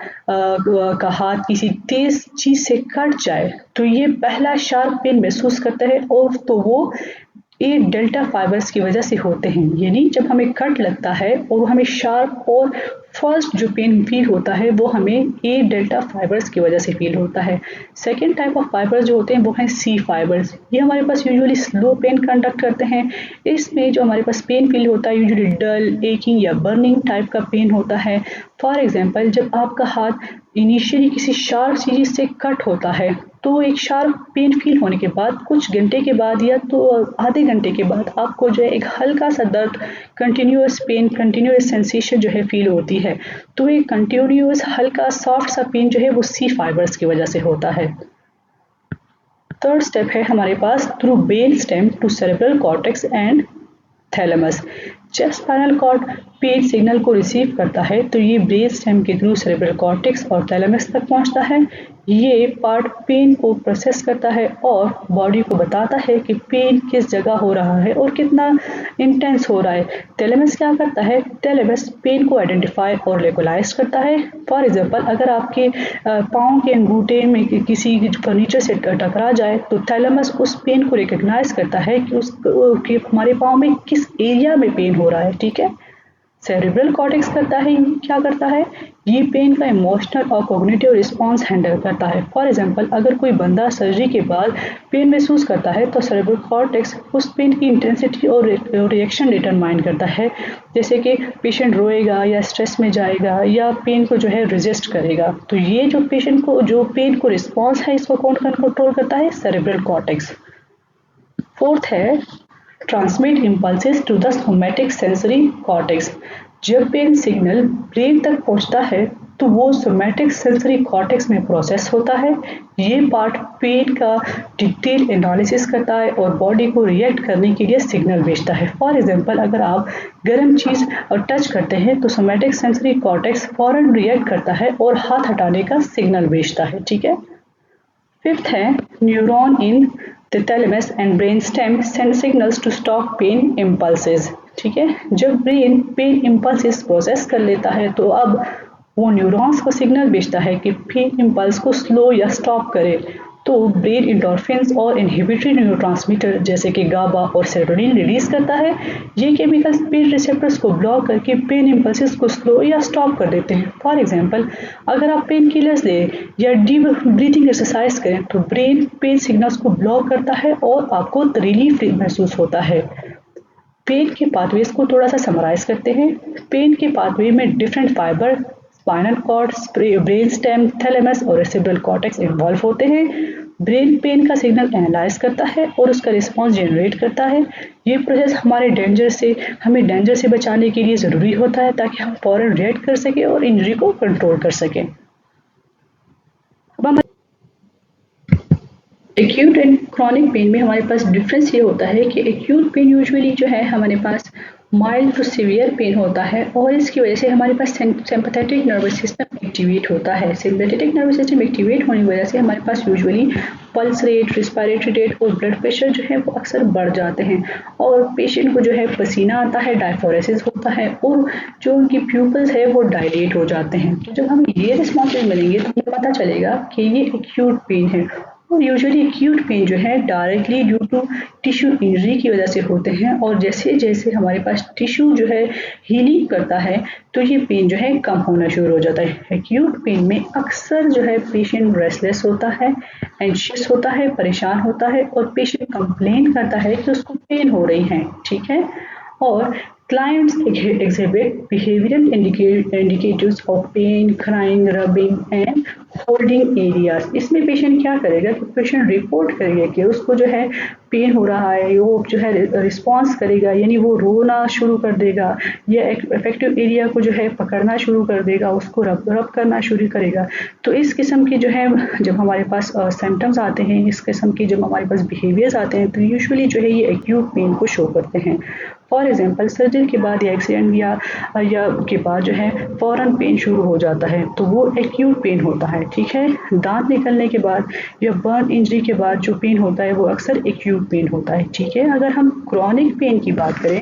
का हाथ किसी तेज चीज से कट जाए तो ये पहला शार्प पेन महसूस करता है और तो वो ये डेल्टा फाइबर्स की वजह से होते हैं। यानी जब हमें कट लगता है और हमें शार्प और फर्स्ट जो पेन फील होता है वो हमें ए डेल्टा फाइबर्स की वजह से फील होता है। सेकेंड टाइप ऑफ फाइबर्स जो होते हैं वो हैं सी फाइबर्स। ये हमारे पास यूजुअली स्लो पेन कंडक्ट करते हैं। इसमें जो हमारे पास पेन फील होता है यूजुअली डल, एकिंग या बर्निंग टाइप का पेन होता है। फॉर एग्जाम्पल जब आपका हाथ इनिशियली किसी शार्प चीज से कट होता है तो एक शार्प पेन फील होने के बाद कुछ घंटे के बाद या तो आधे घंटे के बाद आपको जो है एक हल्का सा दर्द, कंटिन्यूअस पेन, कंटिन्यूअस सेंसेशन जो है फील होती है। तो एक कंटिन्यूअस हल्का सॉफ्ट सा पेन जो है वो सी फाइबर्स की वजह से होता है। थर्ड स्टेप है हमारे पास through brain stem to cerebral cortex and thalamus. जब स्पाइनल कॉर्ड पेन सिग्नल को रिसीव करता है तो ये ब्रेन स्टेम के थ्रू सेरेब्रल कॉर्टेक्स और थैलेमस तक पहुंचता है। ये पार्ट पेन को प्रोसेस करता है और बॉडी को बताता है कि पेन किस जगह हो रहा है और कितना इंटेंस हो रहा है। थैलेमस क्या करता है? थैलेमस पेन को आइडेंटिफाई और लोकलाइज करता है। फॉर एग्जांपल अगर आपके पाँव के अंगूठे में किसी फर्नीचर से टकरा जाए तो थैलेमस उस पेन को रिकॉग्नाइज करता है कि हमारे पाँव में किस एरिया में पेन हो रहा है। ठीक है, सेरेब्रल कॉर्टेक्स करता है क्या करता है? ये पेन का इमोशनल और कॉग्निटिव रिस्पॉन्स हैंडल करता है। फॉर एग्जांपल अगर कोई बंदा सर्जरी के बाद पेन महसूस करता है तो सेरेब्रल कॉर्टेक्स उस पेन की इंटेंसिटी और रिएक्शन डिटरमाइन करता है। जैसे कि पेशेंट रोएगा या स्ट्रेस में जाएगा या पेन को जो है रेजिस्ट करेगा। तो ये जो पेशेंट को जो पेन को रिस्पॉन्स है इसको कौन कंट्रोल करता है? Cerebral cortex. फोर्थ है transmit impulses to the somatic sensory cortex. जब पेन सिग्नल ब्रेन तक पहुंचता है तो वो सोमैटिक सेंसरी कॉर्टेक्स में प्रोसेस होता है। ये पार्ट पेन का डिटेल एनालिसिस करता है और बॉडी को रिएक्ट करने के लिए सिग्नल भेजता है। फॉर एग्जांपल अगर आप गर्म चीज टच करते हैं तो सोमैटिक सेंसरी कॉर्टेक्स फौरन रिएक्ट करता है और हाथ हटाने का सिग्नल भेजता है। ठीक है, फिफ्थ है neuron in the thalamus and brain stem send signals to stop pain impulses. ठीक है, जब ब्रेन पेन इम्पल्सेस प्रोसेस कर लेता है तो अब वो न्यूरॉन्स को सिग्नल भेजता है कि पेन इम्पल्स को स्लो या स्टॉप करे। तो ब्रेन इंडोर्फिन्स और इनहिबिटरी न्यूरोट्रांसमीटर जैसे कि गाबा और सेरोटोनिन रिलीज करता है। ये केमिकल्स पेन रिसेप्टर्स को ब्लॉक करके पेन इम्पल्सेस को स्लो या स्टॉप कर देते हैं। फॉर एग्जांपल अगर आप पेन किलर्स लें या डीप ब्रीथिंग एक्सरसाइज करें तो ब्रेन पेन सिग्नल्स को ब्लॉक करता है और आपको रिलीफ महसूस होता है। पेन के पाथवेज को थोड़ा सा समराइज करते हैं। पेन के पाथवे में different fibre, spinal cord, brain stem, thalamus और सेरेब्रल कॉर्टेक्स इन्वॉल्व होते हैं। ब्रेन पेन का सिग्नल एनालाइज करता है और उसका रिस्पॉन्स जनरेट करता है। ये प्रोसेस हमें डेंजर से बचाने के लिए ज़रूरी होता है ताकि हम फौरन रिएक्ट कर सकें और इंजरी को कंट्रोल कर सकें। अब हम एक्यूट एंड क्रॉनिक पेन में हमारे पास डिफरेंस ये होता है कि एक्यूट पेन यूजुअली जो है हमारे पास माइल्ड टू सीवियर पेन होता है और इसकी वजह से हमारे पास सिंपैथेटिक नर्वस सिस्टम एक्टिवेट होता है। सिंपैथेटिक नर्वस सिस्टम एक्टिवेट होने की वजह से हमारे पास usually pulse rate, respiratory rate और ब्लड प्रेशर जो है वो अक्सर बढ़ जाते हैं और पेशेंट को जो है पसीना आता है, डायफोरेसिस होता है और जो उनकी प्यूपल्स है वो डायलेट हो जाते हैं। तो जब हमें ये रिस्पॉन्सेज मिलेंगे तो हमें पता चलेगा कि ये एक्यूट पेन है। और यूजुअली एक्यूट पेन जो है directly due to tissue injury की वजह से होते हैं और जैसे जैसे हमारे पास टिश्यू जो है हीलिंग करता है तो ये पेन जो है कम होना शुरू हो जाता है। एक्यूट पेन में अक्सर जो है पेशेंट रेस्टलेस होता है, एंशियस होता है, परेशान होता है और पेशेंट कंप्लेन करता है कि उसको पेन हो रही है, ठीक है। और clients exhibit behavioral indicators of pain, crying, rubbing and holding areas। इसमें पेशेंट क्या करेगा कि पेशेंट रिपोर्ट करेगा कि उसको जो है पेन हो रहा है, वो जो है रिस्पॉन्स करेगा, यानी वो रोना शुरू कर देगा या इफेक्टिव एरिया को जो है पकड़ना शुरू कर देगा, उसको रब करना शुरू करेगा। तो इस किस्म की जो है जब हमारे पास सिम्टम्स आते हैं, इस किस्म की जब हमारे पास बिहेवियर्स आते हैं तो यूजुअली जो है ये एक्यूट पेन को शो करते हैं। फॉर एग्जांपल सर्जरी के बाद या एक्सीडेंट या के बाद जो है फ़ौरन पेन शुरू हो जाता है तो वो एक्यूट पेन होता है, ठीक है। दांत निकलने के बाद या बर्न इंजरी के बाद जो पेन होता है वो अक्सर एक्यूट पेन होता है, ठीक है। अगर हम क्रॉनिक पेन की बात करें,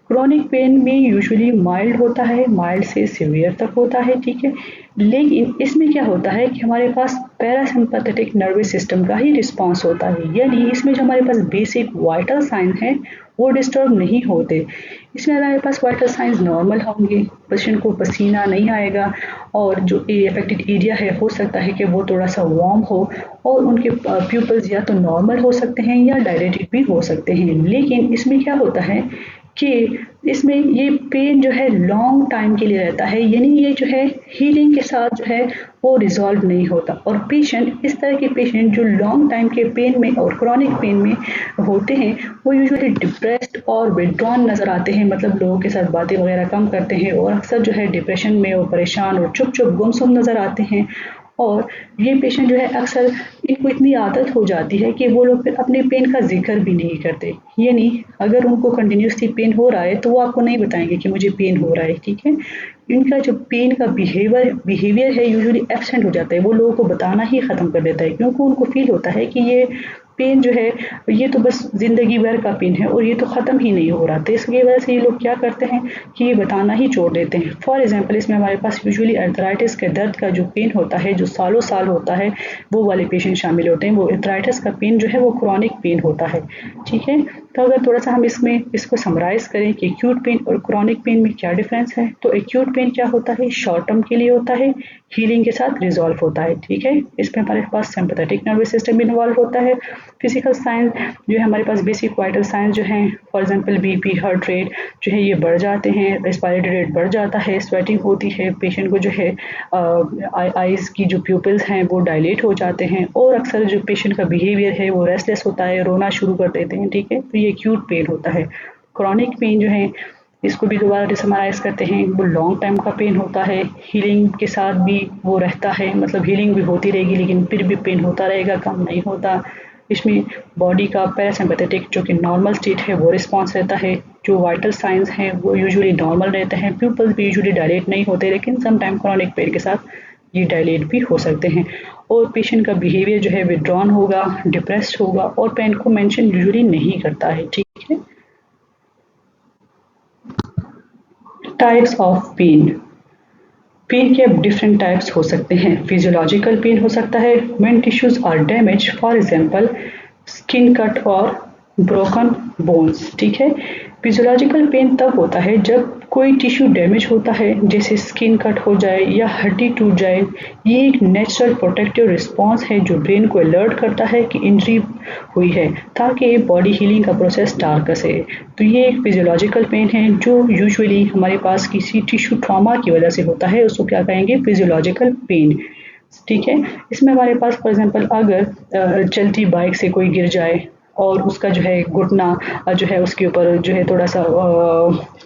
क्रॉनिक पेन में यूजुअली माइल्ड होता है, माइल्ड से सीवियर तक होता है, ठीक है। लेकिन इसमें क्या होता है कि हमारे पास पैरासिम्पैथेटिक नर्वस सिस्टम का ही रिस्पॉन्स होता है, यानी इसमें जो हमारे पास बेसिक वाइटल साइन है वो डिस्टर्ब नहीं होते। इसमें हमारे पास वाइटल साइंस नॉर्मल होंगे, पेशेंट को पसीना नहीं आएगा और जो अफेक्टेड एरिया है हो सकता है कि वो थोड़ा सा वार्म हो और उनके प्यूपल्स या तो नॉर्मल हो सकते हैं या डायलेटेड भी हो सकते हैं। लेकिन इसमें क्या होता है कि इसमें ये पेन जो है लॉन्ग टाइम के लिए रहता है, यानी ये जो है हीलिंग के साथ जो है वो रिजॉल्व नहीं होता और पेशेंट इस तरह के पेशेंट जो लॉन्ग टाइम के पेन में और क्रॉनिक पेन में होते हैं वो यूजुअली डिप्रेस्ड और विड्रॉन नज़र आते हैं, मतलब लोगों के साथ बातें वगैरह कम करते हैं और अक्सर जो है डिप्रेशन में और परेशान और चुप चुप गुमसुम नज़र आते हैं। और ये पेशेंट जो है अक्सर इनको इतनी आदत हो जाती है कि वो लोग फिर अपने पेन का जिक्र भी नहीं करते, यानी अगर उनको कंटिन्यूसली पेन हो रहा है तो वो आपको नहीं बताएंगे कि मुझे पेन हो रहा है, ठीक है। इनका जो पेन का बिहेवियर है यूजुअली एब्सेंट हो जाता है, वो लोगों को बताना ही ख़त्म कर देता है क्योंकि उनको फील होता है कि ये पेन जो है ये तो बस ज़िंदगी भर का पेन है और ये तो ख़त्म ही नहीं हो रहा। तो इसकी वजह से ये लोग क्या करते हैं कि ये बताना ही छोड़ देते हैं। फॉर एग्जांपल इसमें हमारे पास यूजुअली अर्थराइटिस के दर्द का जो पेन होता है जो सालों साल होता है वो वाले पेशेंट शामिल होते हैं। वो अर्थराइटिस का पेन जो है वो क्रॉनिक पेन होता है, ठीक है। तो अगर थोड़ा सा हम इसको समराइज करें कि एक्यूट पेन और क्रॉनिक पेन में क्या डिफरेंस है, तो एक्यूट पेन क्या होता है, शॉर्ट टर्म के लिए होता है, हीलिंग के साथ रिजॉल्व होता है, ठीक है। इसमें हमारे पास सिंपैथेटिक नर्वस सिस्टम इन्वॉल्व होता है। फिजिकल साइंस जो है हमारे पास बेसिक वाइटल साइंस जो हैं, for example BP, heart rate जो है ये बढ़ जाते हैं, रेस्पिरेटरी रेट बढ़ जाता है, स्वेटिंग होती है, पेशेंट को जो है आईज की जो प्यूपिल्स हैं वो डायलेट हो जाते हैं और अक्सर जो पेशेंट का बिहेवियर है वो रेस्टलेस होता है, रोना शुरू कर देते हैं, ठीक है। तो ये एक्यूट पेन होता है। क्रॉनिक पेन जो है इसको भी दोबारा समराइज करते हैं, वो लॉन्ग टाइम का पेन होता है, हीलिंग के साथ भी वो रहता है, मतलब हीलिंग भी होती रहेगी लेकिन फिर भी पेन होता रहेगा, कम नहीं होता। इसमें बॉडी का पैरासिम्पैथेटिक जो कि नॉर्मल स्टेट है वो रिस्पॉन्स रहता है, जो वाइटल साइंस हैं वो यूजुअली नॉर्मल रहते हैं, प्यूपल्स भी यूजुअली डायलेट नहीं होते लेकिन सम टाइम क्रॉनिक पेन के साथ ये डायलेट भी हो सकते हैं और पेशेंट का बिहेवियर जो है विड्रॉन होगा, डिप्रेस्ड होगा और पेन को मेंशन यूजुअली नहीं करता है, ठीक है। टाइप्स ऑफ पेन, पेन के अब डिफरेंट टाइप्स हो सकते हैं। फिजियोलॉजिकल पेन हो सकता है when tissues are damage, for example skin cut और ब्रोकन बोन्स, ठीक है। फिजियोलॉजिकल पेन तब होता है जब कोई टिश्यू डैमेज होता है, जैसे स्किन कट हो जाए या हड्डी टूट जाए। ये एक नेचुरल प्रोटेक्टिव रिस्पॉन्स है जो ब्रेन को अलर्ट करता है कि इंजरी हुई है ताकि बॉडी हीलिंग का प्रोसेस स्टार्ट कर सके। तो ये एक फिजियोलॉजिकल पेन है जो यूजुअली हमारे पास किसी टिश्यू ट्रॉमा की वजह से होता है, उसको क्या कहेंगे, फिजियोलॉजिकल पेन, ठीक है। इसमें हमारे पास फॉर एग्जांपल अगर चलती बाइक से कोई गिर जाए और उसका जो है घुटना जो है उसके ऊपर जो है थोड़ा सा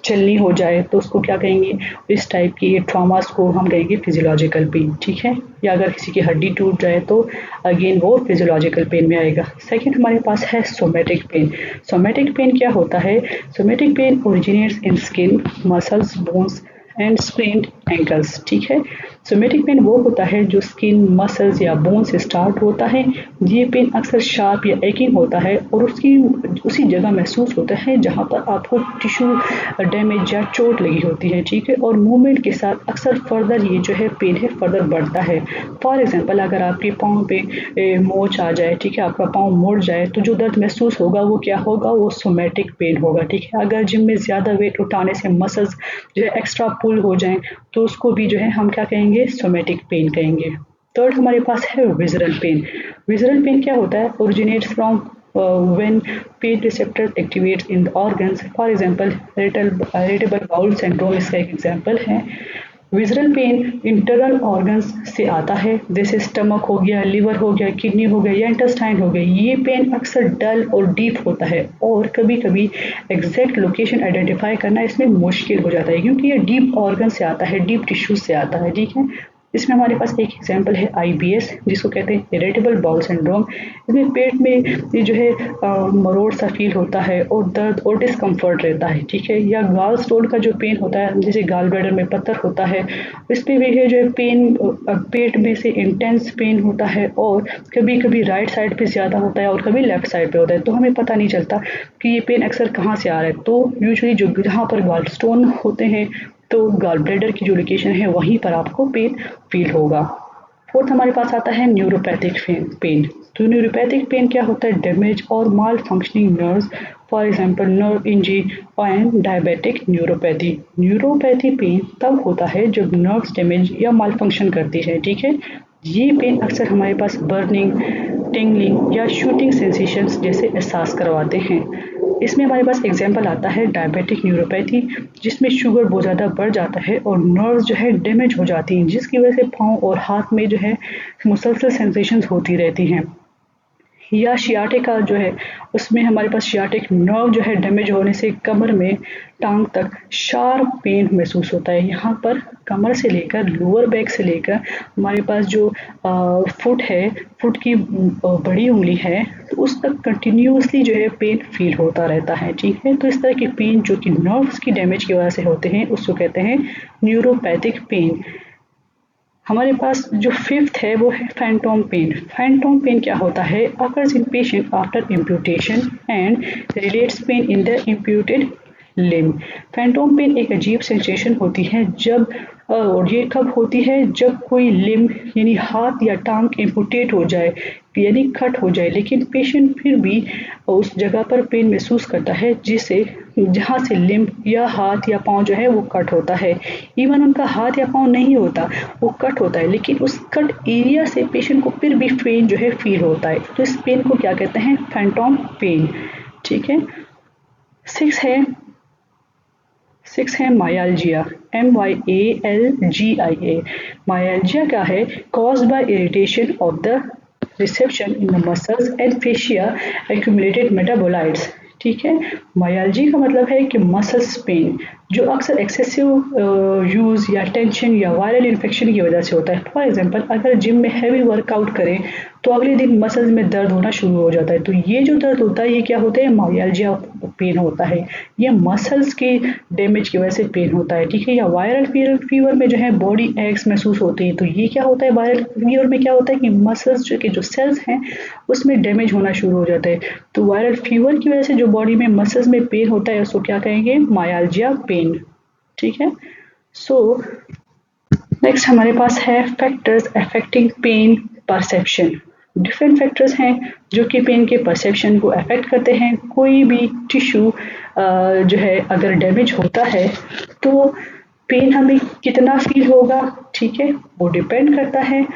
चलनी हो जाए तो उसको क्या कहेंगे, इस टाइप की ट्रॉमास को हम कहेंगे फिजियोलॉजिकल पेन, ठीक है। या अगर किसी की हड्डी टूट जाए तो अगेन वो फिजियोलॉजिकल पेन में आएगा। सेकंड हमारे पास है सोमेटिक पेन। सोमेटिक पेन क्या होता है? Somatic pain originates in skin, muscles, bones and sprained ankles, ठीक है। सोमेटिक पेन वो होता है जो स्किन, मसल्स या बोन से स्टार्ट होता है। ये पेन अक्सर शार्प या एकिंग होता है और उसकी उसी जगह महसूस होता है जहाँ पर आपको टिश्यू डैमेज या चोट लगी होती है, ठीक है। और मूवमेंट के साथ अक्सर फर्दर ये जो है पेन है फर्दर बढ़ता है। फॉर एग्जांपल अगर आपके पाँव पे मोच आ जाए, ठीक है, आपका पाँव मुड़ जाए तो जो दर्द महसूस होगा वो क्या होगा, वो सोमेटिक पेन होगा, ठीक है। अगर जिम में ज़्यादा वेट उठाने से मसल्स जो है एक्स्ट्रा पुल हो जाएं तो उसको भी जो है हम क्या कहेंगे, सोमेटिक पेन कहेंगे। थर्ड हमारे पास है विजरल पेन। विजरल पेन क्या होता है? Originates from when pain receptors activate in the organs, for example irritable bowel syndrome इसका एक एग्जाम्पल है। विजरल पेन इंटरनल ऑर्गन्स से आता है, जैसे स्टमक हो गया, लिवर हो गया, किडनी हो गया या इंटेस्टाइन हो गया। ये पेन अक्सर डल और डीप होता है और कभी कभी एग्जैक्ट लोकेशन आइडेंटिफाई करना इसमें मुश्किल हो जाता है क्योंकि ये डीप ऑर्गन से आता है, डीप टिश्यूज से आता है, ठीक है। इसमें हमारे पास एक एग्जांपल है आईबीएस, जिसको कहते हैं इरिटेबल बाउल सिंड्रोम। इसमें पेट में ये जो है मरोड़ सा फील होता है और दर्द और डिस्कम्फर्ट रहता है, ठीक है। या गाल स्टोन का जो पेन होता है, जैसे गाल ब्लैडर में पत्थर होता है, इसमें भी है जो है पेन, पेट में से इंटेंस पेन होता है और कभी कभी राइट साइड पे ज़्यादा होता है और कभी लेफ्ट साइड पे होता है, तो हमें पता नहीं चलता कि ये पेन अक्सर कहाँ से आ रहा है। तो यूजुअली जो जहाँ पर गाल स्टोन होते हैं तो गॉल ब्लैडर की जो लोकेशन है वहीं पर आपको पेन फील होगा। फोर्थ हमारे पास आता है न्यूरोपैथिक पेन। तो न्यूरोपैथिक पेन क्या होता है? डैमेज और malfunctioning nerves, for example nerve injury and diabetic neuropathy. Neuropathy pain तब होता है जब नर्व्स डैमेज या माल फंक्शन करती है, ठीक है। ये पेन अक्सर हमारे पास बर्निंग, टिंगलिंग या शूटिंग सेंसेशंस जैसे एहसास करवाते हैं। इसमें हमारे पास एग्जाम्पल आता है डायबिटिक न्यूरोपैथी, जिसमें शुगर बहुत ज़्यादा बढ़ जाता है और नर्व्स जो है डैमेज हो जाती हैं, जिसकी वजह से पाँव और हाथ में जो है मुसलसल सेंसेशंस होती रहती हैं। या शियाटिका जो है उसमें हमारे पास शियाटिक नर्व जो है डैमेज होने से कमर में टांग तक शार्प पेन महसूस होता है। यहाँ पर कमर से लेकर लोअर बैक से लेकर हमारे पास जो फुट है, फुट की बड़ी उंगली है, तो उस तक कंटिन्यूसली जो है पेन फील होता रहता है, ठीक है। तो इस तरह की पेन जो कि नर्व्स की डैमेज की वजह से होते हैं उसको कहते हैं न्यूरोपैथिक पेन। हमारे पास जो फिफ्थ है वो है फैंटोम पेन। फैंटोम पेन क्या होता है? Occurs in patient after amputation and relates pain in the amputated limb. Phantom pain एक अजीब सेंसेशन होती है जब और ये कब होती है? जब कोई लिम्ब यानी हाथ या टांग एम्पुटेट हो जाए यानी कट हो जाए, लेकिन पेशेंट फिर भी उस जगह पर पेन महसूस करता है जिसे जहाँ से लिम्ब या हाथ या पाँव जो है वो कट होता है। इवन उनका हाथ या पाँव नहीं होता, वो कट होता है, लेकिन उस कट एरिया से पेशेंट को फिर भी पेन जो है फील होता है। तो इस पेन को क्या कहते हैं? फैंटोम पेन, ठीक है। सिक्स है मायालजिया, MYALGIA। मायालजिया क्या है? Caused by irritation of the reception in the muscles and fascia accumulated metabolites, ठीक है। मायालजी का मतलब है कि मसल्स पेन जो अक्सर एक्सेसिव यूज़ या टेंशन या वायरल इन्फेक्शन की वजह से होता है। फॉर एग्जांपल अगर जिम में हैवी वर्कआउट करें तो अगले दिन मसल्स में दर्द होना शुरू हो जाता है, तो ये जो दर्द होता है ये क्या होता है? मायालजिया पेन होता है। ये मसल्स के डैमेज की वजह से पेन होता है, ठीक है। या वायरल फीवर में जो है बॉडी एक्स महसूस होती है, तो ये क्या होता है? वायरल फीवर में क्या होता है कि मसल्स के जो सेल्स हैं उसमें डैमेज होना शुरू हो जाता है। तो वायरल फीवर की वजह से जो बॉडी में मसल्स में पेन होता है उसको क्या कहेंगे? मायालजिया पेन, ठीक है। सो नेक्स्ट हमारे पास है factors affecting pain perception. Different factors हैं जो कि पेन के परसेप्शन को अफेक्ट करते हैं। कोई भी टिश्यू जो है अगर डैमेज होता है तो पेन हमें कितना फील होगा, ठीक है, वो डिपेंड करता है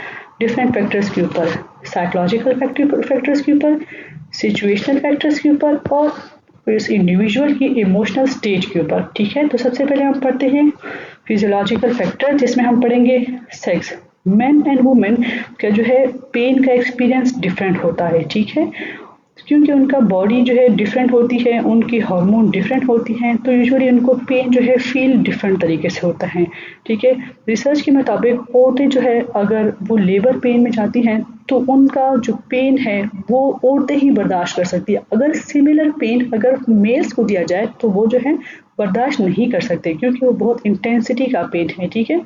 डिफरेंट फैक्टर्स के ऊपर, साइकोलॉजिकल फैक्टर्स के ऊपर, सिचुएशनल फैक्टर्स के ऊपर और इस इंडिविजुअल की इमोशनल स्टेज के ऊपर, ठीक है। तो सबसे पहले हम पढ़ते हैं फिजियोलॉजिकल फैक्टर, जिसमें हम पढ़ेंगे सेक्स। मेन एंड वुमेन का जो है पेन का एक्सपीरियंस डिफरेंट होता है, ठीक है। क्योंकि उनका बॉडी जो है डिफरेंट होती है, उनकी हार्मोन डिफरेंट होती हैं, तो यूजुअली उनको पेन जो है फील डिफरेंट तरीके से होता है। ठीक है, रिसर्च के मुताबिक औरतें जो है अगर वो लेबर पेन में जाती हैं तो उनका जो पेन है वो औरतें ही बर्दाश्त कर सकती है। अगर सिमिलर पेन अगर मेल्स को दिया जाए तो वो जो है बर्दाश्त नहीं कर सकते, क्योंकि वो बहुत इंटेंसिटी का पेन है। ठीक है,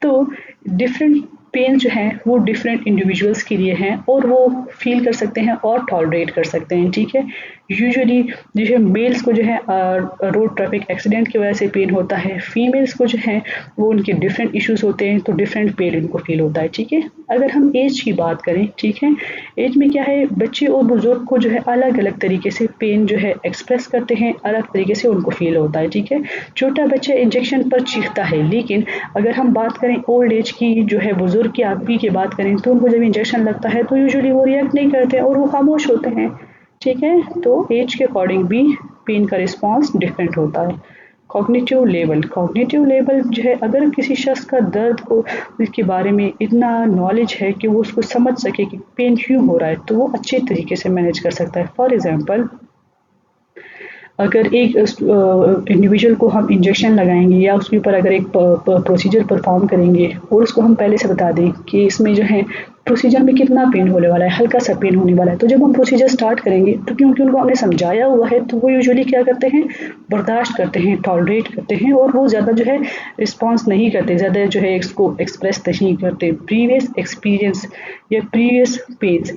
तो डिफरेंट पेन जो हैं वो डिफरेंट इंडिविजुअल्स के लिए हैं और वो फील कर सकते हैं और टॉलरेट कर सकते हैं। ठीक है, यूजुअली जो है मेल्स को जो है रोड ट्रैफिक एक्सीडेंट की वजह से पेन होता है, फीमेल्स को जो है वो उनके डिफरेंट इश्यूज होते हैं तो डिफरेंट पेन इनको फील होता है। ठीक है, अगर हम एज की बात करें, ठीक है, एज में क्या है, बच्चे और बुजुर्ग को जो है अलग अलग तरीके से पेन जो है एक्सप्रेस करते हैं, अलग तरीके से उनको फील होता है। ठीक है, छोटा बच्चा इंजेक्शन पर चीखता है, लेकिन अगर हम बात करें ओल्ड एज की जो है बुजुर्ग की आदमी की बात करें तो उनको जब इंजेक्शन लगता है तो यूजुअली वो रिएक्ट नहीं करते और वो खामोश होते हैं। ठीक है, तो एज के अकॉर्डिंग भी पेन का रिस्पॉन्स डिफरेंट होता है। कॉग्निटिव लेवल जो है, अगर किसी शख्स का दर्द को इसके बारे में इतना नॉलेज है कि वो उसको समझ सके कि पेन क्यों हो रहा है, तो वो अच्छे तरीके से मैनेज कर सकता है। फॉर एग्जांपल, अगर एक इंडिविजुअल को हम इंजेक्शन लगाएंगे या उसके ऊपर अगर एक प्रोसीजर परफॉर्म करेंगे और उसको हम पहले से बता दें कि इसमें जो है प्रोसीजर में कितना पेन होने वाला है, हल्का सा पेन होने वाला है, तो जब हम प्रोसीजर स्टार्ट करेंगे तो क्योंकि उनको हमने समझाया हुआ है तो वो यूजुअली क्या करते हैं, बर्दाश्त करते हैं, टॉलरेट करते हैं और वो ज़्यादा जो है रिस्पॉन्स नहीं करते, ज़्यादा जो है इसको एक्सप्रेस नहीं करते। प्रीवियस एक्सपीरियंस या प्रीवियस पेन्स,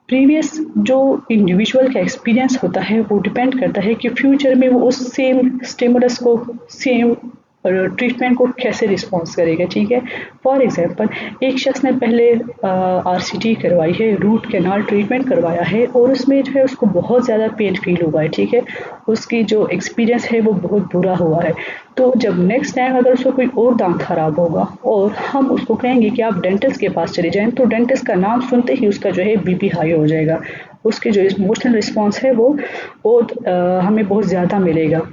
प्रीवियस जो इंडिविजुअल का एक्सपीरियंस होता है वो डिपेंड करता है कि फ्यूचर में वो उस सेम स्टिमुलस को, सेम ट्रीटमेंट को कैसे रिस्पॉन्स करेगा। ठीक है, फॉर एग्जांपल, एक शख्स ने पहले आरसीटी करवाई है, रूट कैनाल ट्रीटमेंट करवाया है और उसमें जो है उसको बहुत ज़्यादा पेन फील हुआ है। ठीक है, उसकी जो एक्सपीरियंस है वो बहुत बुरा हुआ है। तो जब नेक्स्ट टाइम अगर उसको कोई और दांत खराब होगा और हम उसको कहेंगे कि आप डेंटिस्ट के पास चले जाएं, तो डेंटिस्ट का नाम सुनते ही उसका जो है बीपी हाई हो जाएगा, उसके जो इमोशनल रिस्पॉन्स है वो बहुत हमें बहुत ज़्यादा मिलेगा।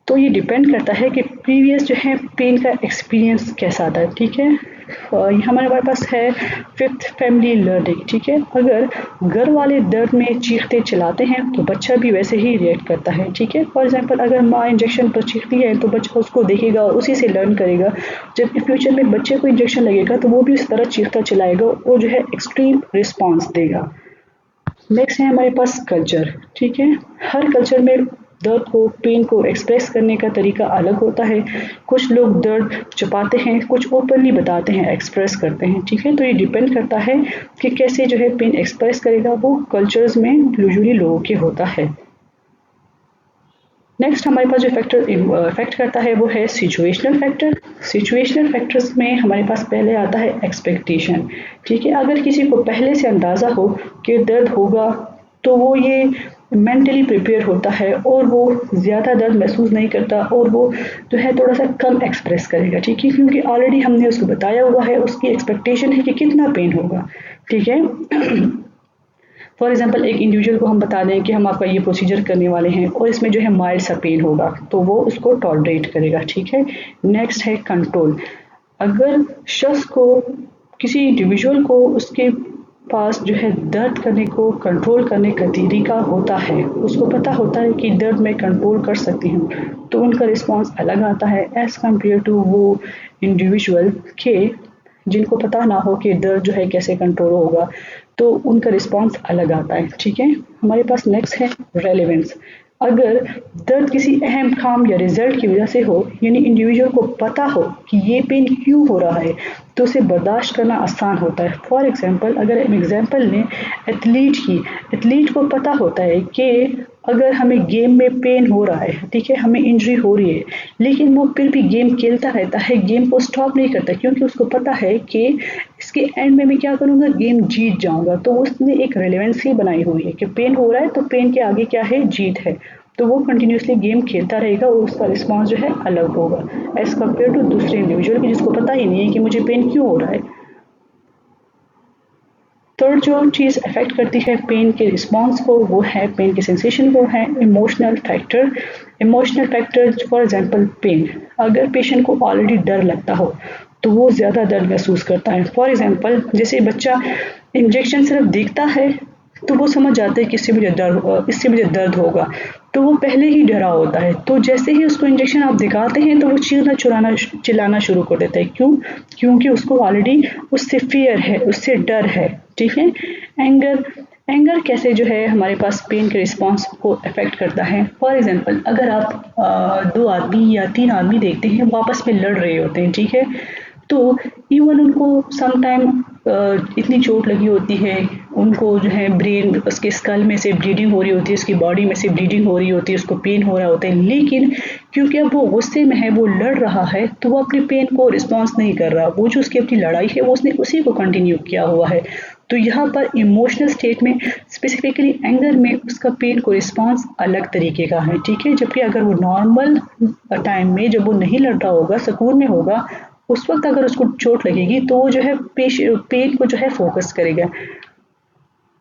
तो ये डिपेंड करता है कि प्रीवियस जो है पेन का एक्सपीरियंस कैसा था। ठीक है, ये हमारे पास है फिफ्थ फैमिली लर्निंग। ठीक है, अगर घर वाले दर्द में चीखते चिल्लाते हैं तो बच्चा भी वैसे ही रिएक्ट करता है। ठीक है, फॉर एग्जांपल, अगर माँ इंजेक्शन पर चीखती है तो बच्चा उसको देखेगा और उसी से लर्न करेगा। जब फ्यूचर में बच्चे को इंजेक्शन लगेगा तो वो भी उस तरह चीखता चिल्लाएगा और जो है एक्सट्रीम रिस्पॉन्स देगा। नेक्स्ट है हमारे पास कल्चर। ठीक है, हर कल्चर में दर्द को, पेन को एक्सप्रेस करने का तरीका अलग होता है। कुछ लोग दर्द छुपाते हैं, कुछ ओपनली बताते हैं, एक्सप्रेस करते हैं। ठीक है, तो ये डिपेंड करता है कि कैसे जो है पेन एक्सप्रेस करेगा, वो कल्चर्स में यूजुअली लोगों के होता है। नेक्स्ट हमारे पास जो फैक्टर इफेक्ट करता है वो है सिचुएशनल फैक्टर। सिचुएशनल फैक्टर्स में हमारे पास पहले आता है एक्सपेक्टेशन। ठीक है, अगर किसी को पहले से अंदाज़ा हो कि दर्द होगा तो वो ये मेंटली प्रिपेयर होता है और वो ज़्यादा दर्द महसूस नहीं करता और वो जो है थोड़ा सा कम एक्सप्रेस करेगा। ठीक है, क्योंकि ऑलरेडी हमने उसको बताया हुआ है, उसकी एक्सपेक्टेशन है कि कितना पेन होगा। ठीक है, फॉर एग्जांपल, एक इंडिविजुअल को हम बता दें कि हम आपका ये प्रोसीजर करने वाले हैं और इसमें जो है माइल्ड सा पेन होगा तो वो उसको टॉलरेट करेगा। ठीक है, नेक्स्ट है कंट्रोल। अगर शख्स को, किसी इंडिविजुअल को उसके पास जो है दर्द करने को कंट्रोल करने का तरीका होता है, उसको पता होता है कि दर्द मैं कंट्रोल कर सकती हूँ, तो उनका रिस्पॉन्स अलग आता है एज़ कम्पेयर टू वो इंडिविजुअल के जिनको पता ना हो कि दर्द जो है कैसे कंट्रोल होगा, तो उनका रिस्पॉन्स अलग आता है। ठीक है, हमारे पास नेक्स्ट है रेलेवेंस। अगर दर्द किसी अहम काम या रिजल्ट की वजह से हो, यानी इंडिविजुअल को पता हो कि ये पेन क्यों हो रहा है, तो उसे बर्दाश्त करना आसान होता है। फॉर एग्जांपल, अगर हम एग्जांपल लें एथलीट की, एथलीट को पता होता है कि अगर हमें गेम में पेन हो रहा है, ठीक है, हमें इंजरी हो रही है, लेकिन वो फिर भी गेम खेलता रहता है, गेम को स्टॉप नहीं करता, क्योंकि उसको पता है कि इसके एंड में मैं क्या करूँगा, गेम जीत जाऊँगा। तो उसने एक रेलेवेंसी बनाई हुई है कि पेन हो रहा है तो पेन के आगे क्या है, जीत है। तो वो कंटिन्यूसली गेम खेलता रहेगा और उसका रिस्पॉन्स जो है अलग होगा एज़ कम्पेयर टू दूसरे इंडिविजुअल की जिसको पता ही नहीं है कि मुझे पेन क्यों हो रहा है। थर्ड जो चीज़ अफेक्ट करती है पेन के रिस्पॉन्स को, वो है पेन के सेंसेशन को है emotional factor. Emotional factor, for example pain, अगर पेशेंट को ऑलरेडी डर लगता हो तो वो ज़्यादा दर्द महसूस करता है। फॉर एग्जांपल, जैसे बच्चा इंजेक्शन सिर्फ देखता है तो वो समझ जाता है कि इससे मुझे दर्द होगा, तो वो पहले ही डरा होता है। तो जैसे ही उसको इंजेक्शन आप दिखाते हैं तो वो चिल्लाना शुरू कर देता है। क्यों? क्योंकि उसको ऑलरेडी उससे फ़ियर है, उससे डर है, ठीक है? एंगर एंगर कैसे जो है हमारे पास पेन के रिस्पॉन्स को अफेक्ट करता है। फॉर एग्जांपल अगर आप 2 आदमी या 3 आदमी देखते हैं वो आपस में लड़ रहे होते हैं, ठीक है? तो इवन उनको सम टाइम इतनी चोट लगी होती है, उनको जो है ब्रेन उसके स्कल में से ब्लीडिंग हो रही होती है, उसकी बॉडी में से ब्लीडिंग हो रही होती है, उसको पेन हो रहा होता है, लेकिन क्योंकि अब वो गुस्से में है, वो लड़ रहा है, तो वो अपने पेन को रिस्पॉन्स नहीं कर रहा। वो जो उसकी अपनी लड़ाई है वो उसने उसी को कंटिन्यू किया हुआ है। तो यहाँ पर इमोशनल स्टेट में स्पेसिफिकली एंगर में उसका पेन को रिस्पॉन्स अलग तरीके का है, ठीक है? जबकि अगर वो नॉर्मल टाइम में जब वो नहीं लड़ रहा होगा, सुकून में होगा, उस वक़्त अगर उसको चोट लगेगी तो वो जो है पेन को जो है फ़ोकस करेगा।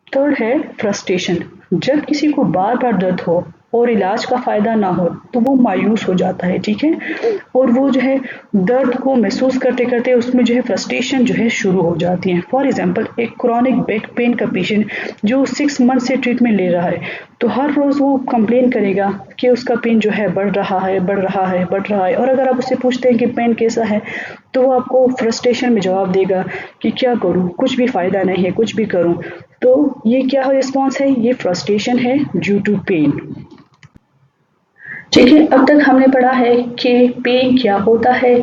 थर्ड है फ्रस्ट्रेशन। जब किसी को बार-बार दर्द हो और इलाज का फ़ायदा ना हो, तो वो मायूस हो जाता है, ठीक है? और वो जो है दर्द को महसूस करते-करते उसमें जो है फ्रस्ट्रेशन जो है शुरू हो जाती है। फॉर एग्ज़ाम्पल एक क्रॉनिक बैक पेन का पेशेंट जो 6 मंथ से ट्रीटमेंट ले रहा है, तो हर रोज़ वो कंप्लेन करेगा कि उसका पेन जो है बढ़ रहा है, बढ़ रहा है, बढ़ रहा है। और अगर आप उससे पूछते हैं कि पेन कैसा है, तो वो आपको फ्रस्ट्रेशन में जवाब देगा कि क्या करूँ? कुछ भी फ़ायदा नहीं है, कुछ भी करूँ। तो ये क्या रिस्पॉन्स है? ये फ्रस्ट्रेशन है ड्यू टू पेन। ठीक है, अब तक हमने पढ़ा है कि पेन क्या होता है,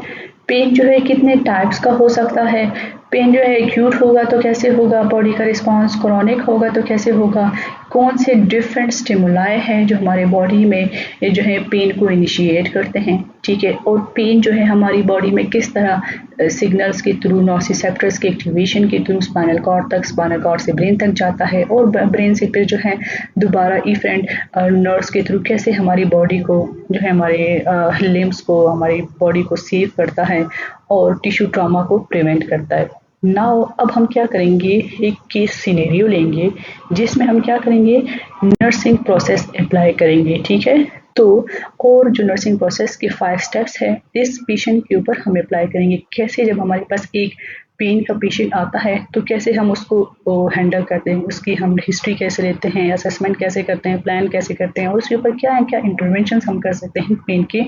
पेन जो है कितने टाइप्स का हो सकता है, पेन जो है एक्यूट होगा तो कैसे होगा, बॉडी का रिस्पॉन्स क्रोनिक होगा तो कैसे होगा, कौन से डिफरेंट स्टिमुलाई हैं जो हमारे बॉडी में ये जो है पेन को इनिशिएट करते हैं, ठीक है? और पेन जो है हमारी बॉडी में किस तरह सिग्नल्स के थ्रू, नोसिसेप्टर्स के एक्टिवेशन के थ्रू स्पाइनल कॉर्ड तक, स्पाइनल कॉर्ड से ब्रेन तक जाता है और ब्रेन से फिर जो है दोबारा इफेरेंट नर्व्स के थ्रू कैसे हमारी बॉडी को जो है हमारे लिम्स को, हमारी बॉडी को सेव करता है और टिश्यू ट्रॉमा को प्रिवेंट करता है। नाउ अब हम क्या करेंगे, एक केस सिनेरियो लेंगे जिसमें हम क्या करेंगे, नर्सिंग प्रोसेस अप्लाई करेंगे, ठीक है? तो और जो नर्सिंग प्रोसेस के 5 स्टेप्स हैं इस पेशेंट के ऊपर हम अप्लाई करेंगे। कैसे, जब हमारे पास एक पेन का पेशेंट आता है तो कैसे हम उसको हैंडल करते हैं, उसकी हम हिस्ट्री कैसे लेते हैं, असेसमेंट कैसे करते हैं, प्लान कैसे करते हैं और उसके ऊपर क्या इंटरवेंशन हम कर सकते हैं पेन के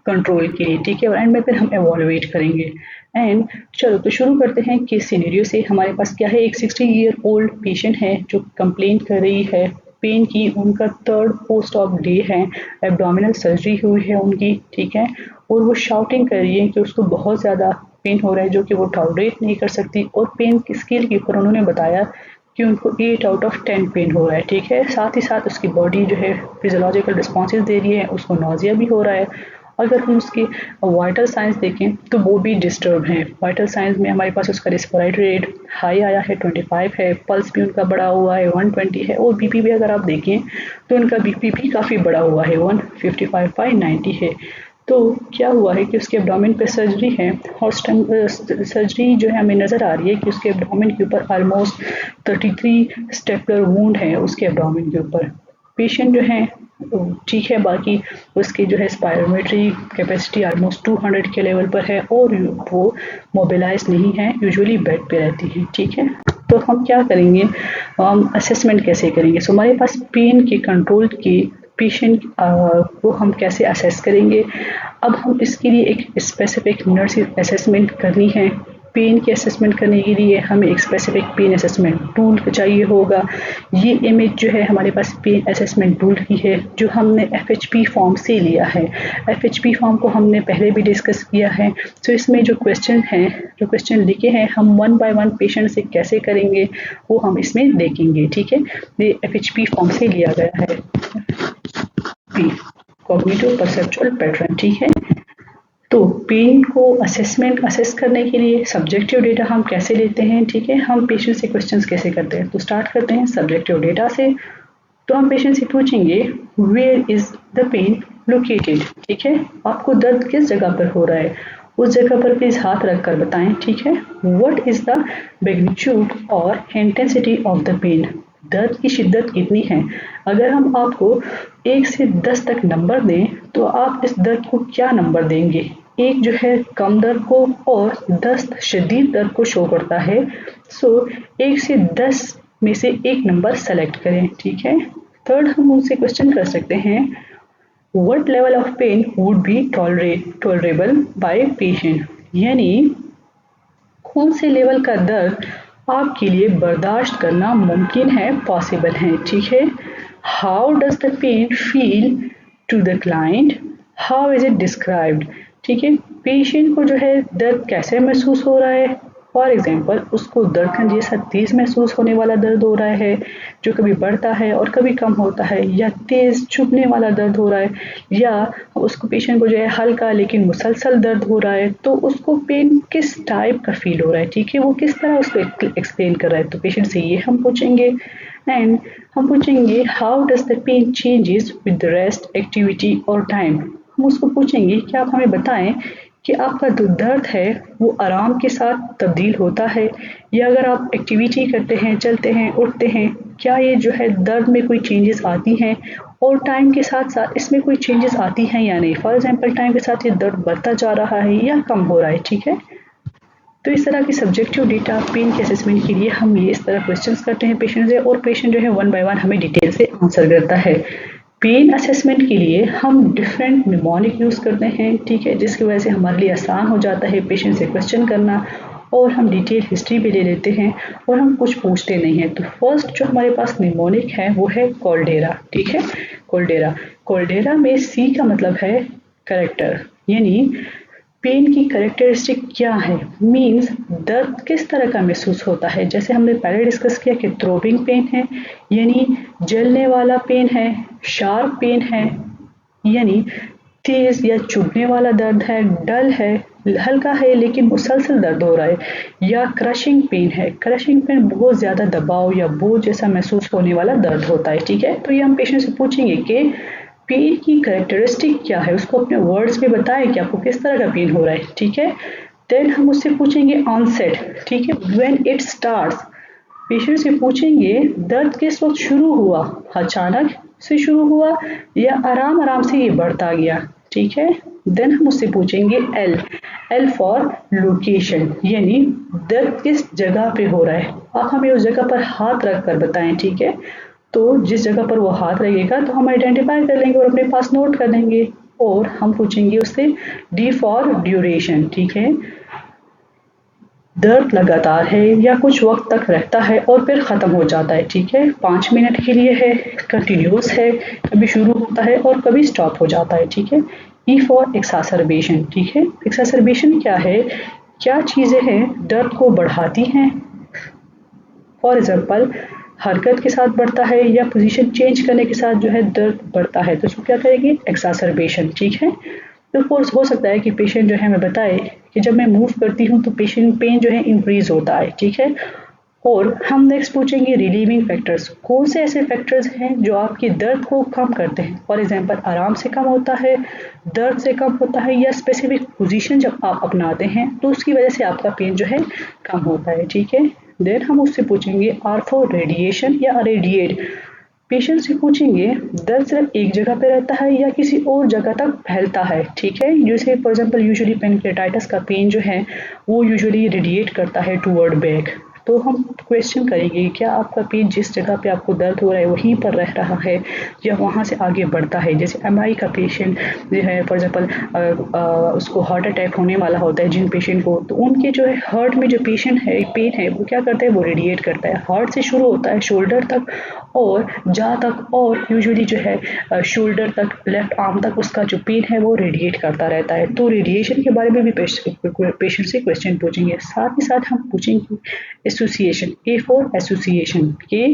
कंट्रोल के लिए, ठीक है? और एंड में फिर हम एवोलुएट करेंगे। एंड चलो तो शुरू करते हैं केस सिनेरियो से। हमारे पास क्या है, एक 60 ईयर ओल्ड पेशेंट है जो कंप्लेन कर रही है पेन की। उनका 3rd पोस्ट ऑफ डे है, एब्डोमिनल सर्जरी हुई है उनकी, ठीक है? और वो शाउटिंग कर रही है कि उसको बहुत ज़्यादा पेन हो रहा है जो कि वो टॉलरेट नहीं कर सकती। और पेन की स्केल के ऊपर उन्होंने बताया कि उनको 8 आउट ऑफ 10 पेन हो रहा है, ठीक है? साथ ही साथ उसकी बॉडी जो है फिजियोलॉजिकल रिस्पॉन्सेज दे रही है, उसको नोजिया भी हो रहा है। अगर हम उसकी वाइटल साइंस देखें तो वो भी डिस्टर्ब हैं। वाइटल साइंस में हमारे पास उसका रेस्पिरेटरी रेट हाई आया है, 25 है, पल्स भी उनका बढ़ा हुआ है, 120 है। और बीपी भी अगर आप देखें तो उनका बीपी भी काफ़ी बढ़ा हुआ है, 155/90 है। तो क्या हुआ है कि उसके एब्डोमेन पे सर्जरी है और सर्जरी जो है हमें नज़र आ रही है कि उसके एब्डोमेन के ऊपर ऑलमोस्ट 33 स्टेपलर वुंड है उसके एब्डोमेन के ऊपर। पेशेंट जो है ठीक है, बाकी उसकी जो है स्पायरोमेट्री कैपेसिटी ऑलमोस्ट 200 के लेवल पर है और वो मोबिलाइज नहीं है, यूजुअली बेड पे रहती है, ठीक है? तो हम क्या करेंगे, हम असेसमेंट कैसे करेंगे? सो हमारे पास पेन के कंट्रोल की पेशेंट को हम कैसे असेस करेंगे? अब हम इसके लिए एक स्पेसिफिक नर्सिंग असेसमेंट करनी है। पेन की असेसमेंट करने के लिए हमें एक स्पेसिफिक पेन असेसमेंट टूल चाहिए होगा। ये इमेज जो है हमारे पास पेन असेसमेंट टूल की है जो हमने FHP फॉर्म से लिया है। FHP फॉर्म को हमने पहले भी डिस्कस किया है। तो इसमें जो क्वेश्चन लिखे हैं हम 1 बाय 1 पेशेंट से कैसे करेंगे वो हम इसमें देखेंगे, ठीक है? ये FHP फॉर्म से लिया गया है। कॉग्निटिव परसेप्चुअल पैटर्न, ठीक है? तो पेन को असेस करने के लिए सब्जेक्टिव डेटा हम कैसे लेते हैं, ठीक है? हम पेशेंट से क्वेश्चंस कैसे करते हैं? तो स्टार्ट करते हैं सब्जेक्टिव डेटा से। तो हम पेशेंट से पूछेंगे where is the pain located, ठीक है? आपको दर्द किस जगह पर हो रहा है, उस जगह पर प्लीज हाथ रखकर बताएं, ठीक है? व्हाट इज द मैग्नीट्यूड और इंटेंसिटी ऑफ द पेन, दर्द की शिद्दत कितनी है? अगर हम आपको 1 से 10 तक नंबर दें तो आप इस दर्द को क्या नंबर देंगे? 1 जो है कम दर्द को और 10 शदीद दर्द को शो करता है। सो 1 से 10 में से एक नंबर सेलेक्ट करें, ठीक है। थर्ड, हम उनसे क्वेश्चन कर सकते हैं what level of pain would be tolerable by patient, यानी कौन से लेवल का दर्द आपके लिए बर्दाश्त करना मुमकिन है, पॉसिबल है, ठीक है। How does the pain feel to the client, how is it described, ठीक है। पेशेंट को जो है दर्द कैसे महसूस हो रहा है, फॉर एग्जाम्पल उसको धड़कन जैसा तेज महसूस होने वाला दर्द हो रहा है जो कभी बढ़ता है और कभी कम होता है, या तेज चुभने वाला दर्द हो रहा है, या उसको पेशेंट को जो है हल्का लेकिन मुसलसल दर्द हो रहा है, तो उसको पेन किस टाइप का फील हो रहा है, ठीक है, वो किस तरह उसको एक्सप्लेन कर रहा है, तो पेशेंट से ये हम पूछेंगे। एंड हम पूछेंगे how does the pain changes with rest, activity और टाइम, हम उसको पूछेंगे कि आप हमें बताएं कि आपका जो दर्द है वो आराम के साथ तब्दील होता है, या अगर आप एक्टिविटी करते हैं, चलते हैं, उठते हैं, क्या ये जो है दर्द में कोई चेंजेस आती हैं, और टाइम के साथ साथ इसमें कोई चेंजेस आती हैं या नहीं, फॉर एग्जांपल टाइम के साथ ये दर्द बढ़ता जा रहा है या कम हो रहा है, ठीक है। तो इस तरह की सब्जेक्टिव डेटा पेन के असेसमेंट के लिए हम ये इस तरह क्वेश्चंस करते हैं पेशेंट से, और पेशेंट जो है वन बाय वन हमें डिटेल से आंसर करता है। पेन असेसमेंट के लिए हम डिफरेंट निमोनिक यूज़ करते हैं, ठीक है, जिसकी वजह से हमारे लिए आसान हो जाता है पेशेंट से क्वेश्चन करना, और हम डिटेल हिस्ट्री भी ले लेते हैं और हम कुछ पूछते नहीं हैं। तो फर्स्ट जो हमारे पास निमोनिक है वो है कोल्डेरा, ठीक है। कोल्डेरा, कोल्डेरा में सी का मतलब है करेक्टर, यानी पेन की करेक्टरिस्टिक क्या है, मीन्स दर्द किस तरह का महसूस होता है। जैसे हमने पहले डिस्कस किया कि थ्रोबिंग पेन है, यानी जलने वाला पेन है, शार्प पेन है, यानी तेज या चुभने वाला दर्द है, डल है, हल्का है लेकिन मुसलसल दर्द हो रहा है, या क्रशिंग पेन है, क्रशिंग पेन बहुत ज़्यादा दबाव या बोझ जैसा महसूस होने वाला दर्द होता है, ठीक है। तो ये हम पेशेंट से पूछेंगे कि पेन की कैरेक्टरिस्टिक क्या है, उसको अपने वर्ड्स में बताएं कि आपको किस तरह का पेन हो रहा है, ठीक है। देन हम उससे पूछेंगे ऑनसेट, ठीक है, व्हेन इट स्टार्ट्स, पेशेंट से पूछेंगे दर्द किस वक्त शुरू हुआ, अचानक से शुरू हुआ या आराम आराम से ये बढ़ता गया, ठीक है। देन हम उससे पूछेंगे एल, एल फॉर लोकेशन, यानी दर्द किस जगह पे हो रहा है, आप हमें उस जगह पर हाथ रख कर बताएं, ठीक है। तो जिस जगह पर वो हाथ लगेगा तो हम आइडेंटिफाई कर लेंगे और अपने पास नोट कर लेंगे, और हम पूछेंगे उससे डी फॉर ड्यूरेशन, ठीक है, दर्द लगातार है या कुछ वक्त तक रहता है और फिर ख़त्म हो जाता है, ठीक है, 5 मिनट के लिए है, कंटिन्यूस है, कभी शुरू होता है और कभी स्टॉप हो जाता है, ठीक है। ई फॉर एक्सासरबेशन, ठीक है, एक्सासरबेशन क्या है, क्या चीज़ें हैं दर्द को बढ़ाती हैं, फॉर एग्जाम्पल हरकत के साथ बढ़ता है या पोजीशन चेंज करने के साथ जो है दर्द बढ़ता है, तो इसको क्या करेंगे, एक्सासरबेशन, ठीक है। तो कोर्स हो सकता है कि पेशेंट जो है हमें बताए कि जब मैं मूव करती हूँ तो पेशेंट पेन जो है इंक्रीज होता है, ठीक है। और हम नेक्स्ट पूछेंगे रिलीविंग फैक्टर्स, कौन से ऐसे फैक्टर्स हैं जो आपके दर्द को कम करते हैं, फॉर एग्जांपल आराम से कम होता है, दर्द से कम होता है, या स्पेसिफिक पोजीशन जब आप अपनाते हैं तो उसकी वजह से आपका पेन जो है कम होता है, ठीक है। देन हम उससे पूछेंगे आर फॉर रेडिएशन या रेडिएट, पेशेंट से पूछेंगे दर्द सिर्फ एक जगह पे रहता है या किसी और जगह तक फैलता है, ठीक है। जैसे फॉर एग्जांपल यूजुअली पेनक्लेटाइटिस का पेन जो है वो यूजुअली रेडिएट करता है टुवर्ड बैक, तो हम क्वेश्चन करेंगे क्या आपका पेन जिस जगह पे आपको दर्द हो रहा है वहीं पर रह रहा है या वहाँ से आगे बढ़ता है। जैसे एमआई का पेशेंट जो है फॉर एग्जांपल उसको हार्ट अटैक होने वाला होता है जिन पेशेंट को, तो उनके जो है हार्ट में जो पेशेंट है पेन है वो क्या करता है, वो रेडिएट करता है, हार्ट से शुरू होता है शोल्डर तक और जहाँ तक, और यूजुअली जो है शोल्डर तक, लेफ्ट आर्म तक उसका जो पेन है वो रेडिएट करता रहता है। तो रेडिएशन के बारे में भी पेशेंट से क्वेश्चन पूछेंगे, साथ ही साथ हम पूछेंगे एसोसिएशन, ए फॉर एसोसिएशन, के